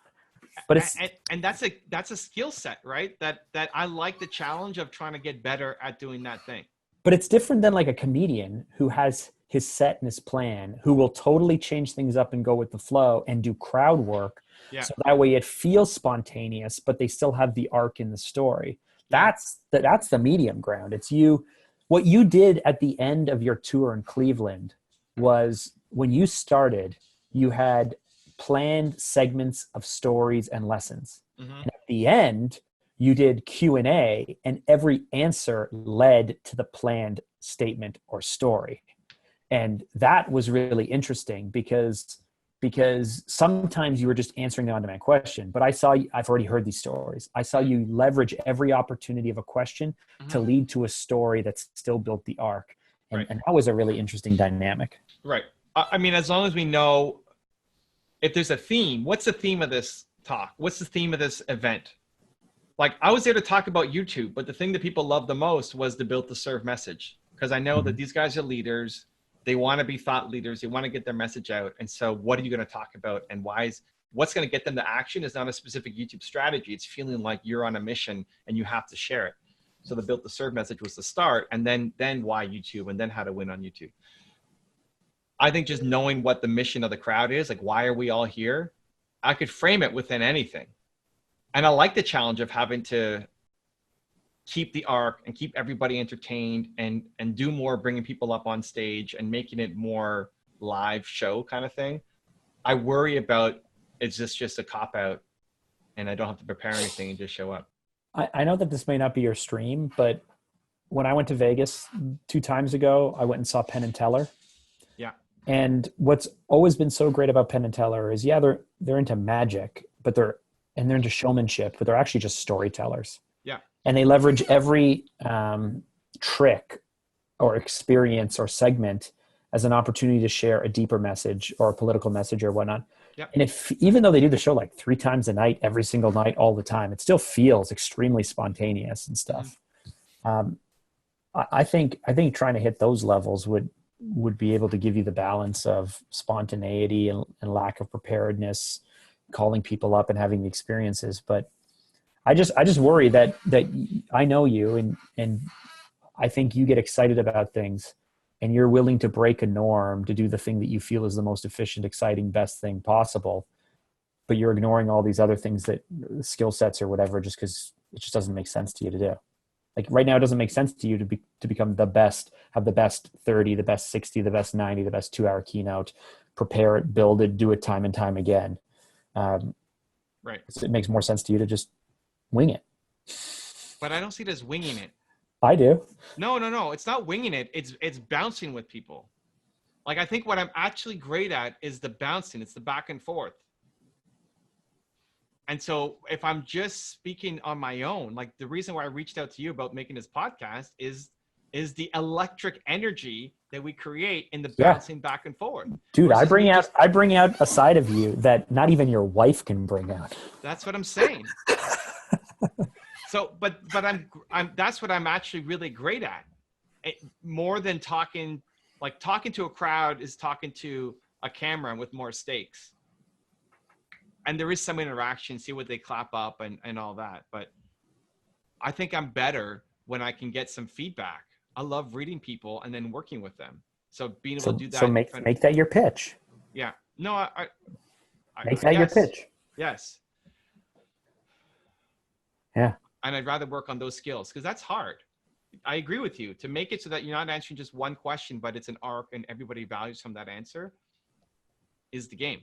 But it's and that's a skill set, right? That I like the challenge of trying to get better at doing that thing. But it's different than like a comedian who has his set and his plan, who will totally change things up and go with the flow and do crowd work. Yeah. So that way it feels spontaneous, but they still have the arc in the story. Yeah. That's the medium ground. It's you. What you did at the end of your tour in Cleveland was when you started, you had planned segments of stories and lessons. Mm-hmm. And at the end, you did Q&A, and every answer led to the planned statement or story. And that was really interesting because sometimes you were just answering the on-demand question, but I've already heard these stories. I saw you leverage every opportunity of a question to lead to a story that still built the arc. And that was a really interesting dynamic. Right. I mean, as long as we know if there's a theme, what's the theme of this talk? What's the theme of this event? Like, I was there to talk about YouTube, but the thing that people loved the most was the built to serve message. Because I know that these guys are leaders. They want to be thought leaders. They want to get their message out. And so what are you going to talk about? And what's going to get them to action is not a specific YouTube strategy. It's feeling like you're on a mission and you have to share it. So the built to serve message was the start, and then why YouTube, and then how to win on YouTube. I think just knowing what the mission of the crowd is, like, why are we all here? I could frame it within anything. And I like the challenge of having to keep the arc and keep everybody entertained and do more, bringing people up on stage and making it more live show kind of thing. I worry about, is this just a cop out and I don't have to prepare anything and just show up? I know that this may not be your stream, but when I went to Vegas 2 times ago, I went and saw Penn and Teller. Yeah. And what's always been so great about Penn and Teller is, they're into magic, but they're into showmanship, but they're actually just storytellers. Yeah. And they leverage every trick or experience or segment as an opportunity to share a deeper message or a political message or whatnot. Yep. And even though they do the show like 3 times a night, every single night, all the time, it still feels extremely spontaneous and stuff. I think trying to hit those levels would be able to give you the balance of spontaneity and lack of preparedness, calling people up and having the experiences. But I just worry that I know you and I think you get excited about things and you're willing to break a norm to do the thing that you feel is the most efficient, exciting, best thing possible. But you're ignoring all these other things, that skill sets or whatever, just because it just doesn't make sense to you to do. Like right now, it doesn't make sense to you to become the best, have the best 30, the best 60, the best 90, the best 2-hour keynote, prepare it, build it, do it time and time again. Right. So it makes more sense to you to just wing it. But I don't see it as winging it. I do. No. It's not winging it. It's bouncing with people. Like, I think what I'm actually great at is the bouncing. It's the back and forth. And so if I'm just speaking on my own, like the reason why I reached out to you about making this podcast is the electric energy that we create in the bouncing back and forth. Dude, I bring out a side of you that not even your wife can bring out. That's what I'm saying. So, but I'm that's what I'm actually really great at. More than talking to a crowd is talking to a camera with more stakes. And there is some interaction, see what they clap up and all that. But I think I'm better when I can get some feedback. I love reading people and then working with them. So being able to do that. So make that your pitch. Yeah. No, I make that your pitch. Yes. Yeah. And I'd rather work on those skills because that's hard. I agree with you. To make it so that you're not answering just one question, but it's an arc and everybody values from that answer is the game.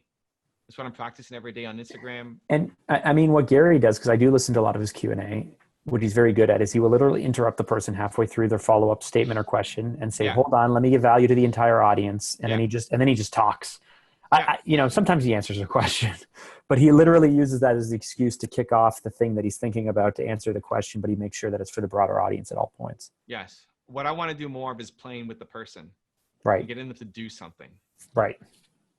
That's what I'm practicing every day on Instagram. And I mean, what Gary does, because I do listen to a lot of his Q&A, what he's very good at is he will literally interrupt the person halfway through their follow-up statement or question and say, hold on, let me give value to the entire audience. And then he just talks. Sometimes he answers a question, but he literally uses that as the excuse to kick off the thing that he's thinking about to answer the question, but he makes sure that it's for the broader audience at all points. Yes. What I want to do more of is playing with the person. Right. And getting them to do something. Right.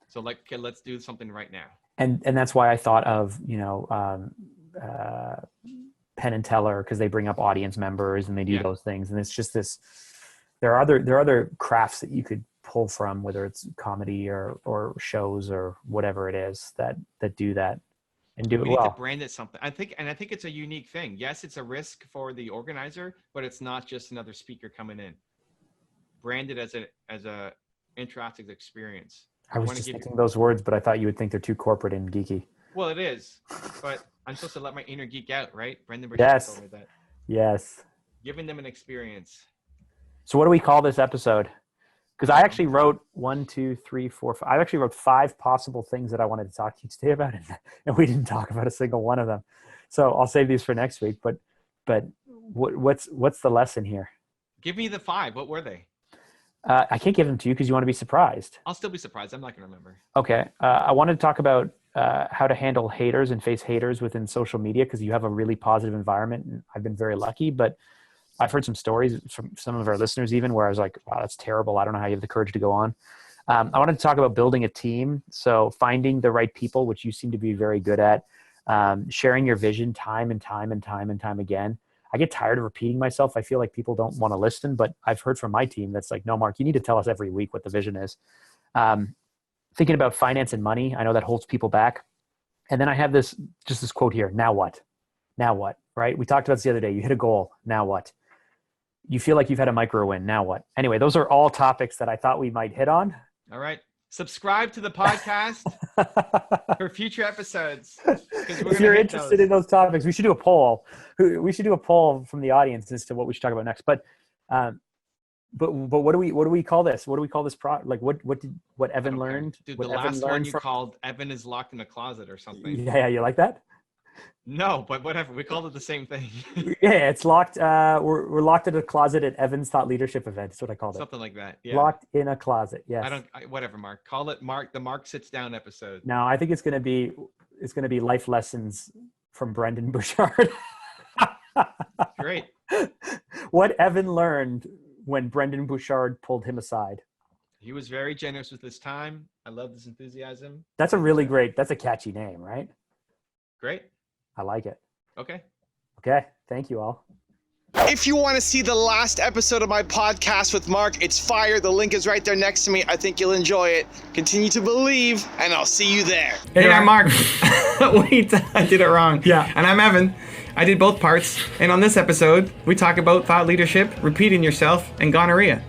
So like, okay, let's do something right now. And that's why I thought of, Penn and Teller, because they bring up audience members and they do those things. And it's just this, there are other crafts that you could pull from, whether it's comedy or shows or whatever it is that do that and do it well. We need to brand it something. I think it's a unique thing. Yes, it's a risk for the organizer, but it's not just another speaker coming in. Brand it as a interactive experience. I was just thinking those words, but I thought you would think they're too corporate and geeky. Well, it is, but I'm supposed to let my inner geek out, right? Brendon Burchard told me that. Yes. Giving them an experience. So what do we call this episode? Because I actually wrote 1, 2, 3, 4, 5. I actually wrote 5 possible things that I wanted to talk to you today about, and we didn't talk about a single one of them. So I'll save these for next week. But but what's the lesson here? Give me the 5. What were they? I can't give them to you because you want to be surprised. I'll still be surprised. I'm not going to remember. Okay. I wanted to talk about how to handle haters and face haters within social media, because you have a really positive environment, and I've been very lucky. But I've heard some stories from some of our listeners even where I was like, wow, that's terrible. I don't know how you have the courage to go on. I wanted to talk about building a team. So finding the right people, which you seem to be very good at, sharing your vision time and time again. I get tired of repeating myself. I feel like people don't want to listen, but I've heard from my team that's like, no, Mark, you need to tell us every week what the vision is. Thinking about finance and money, I know that holds people back. And then I have this quote here. Now what? Now what? Right? We talked about this the other day. You hit a goal. Now what? You feel like you've had a micro win. Now what? Anyway, those are all topics that I thought we might hit on. All right. Subscribe to the podcast for future episodes. If you're interested in those topics, we should do a poll. We should do a poll from the audience as to what we should talk about next. But what do we call this? What do we call this? What Evan learned? Dude, the last one you called Evan is locked in a closet or something. Yeah, you like that? No, but whatever. We called it the same thing. Yeah, it's locked. We're locked in a closet at Evan's Thought Leadership event. That's what I called it. Something like that. Yeah. Locked in a closet. Yes. Whatever, Mark. Call it the Mark Sits Down episode. No, I think it's gonna be life lessons from Brendon Burchard. Great. What Evan learned when Brendon Burchard pulled him aside. He was very generous with his time. I love his enthusiasm. That's a catchy name, right? Great. I like it. Okay. Thank you all. If you want to see the last episode of my podcast with Mark, it's fire. The link is right there next to me. I think you'll enjoy it. Continue to believe, and I'll see you there. Hey, I'm Mark. Wait, I did it wrong. Yeah. And I'm Evan. I did both parts. And on this episode, we talk about thought leadership, repeating yourself, and gonorrhea.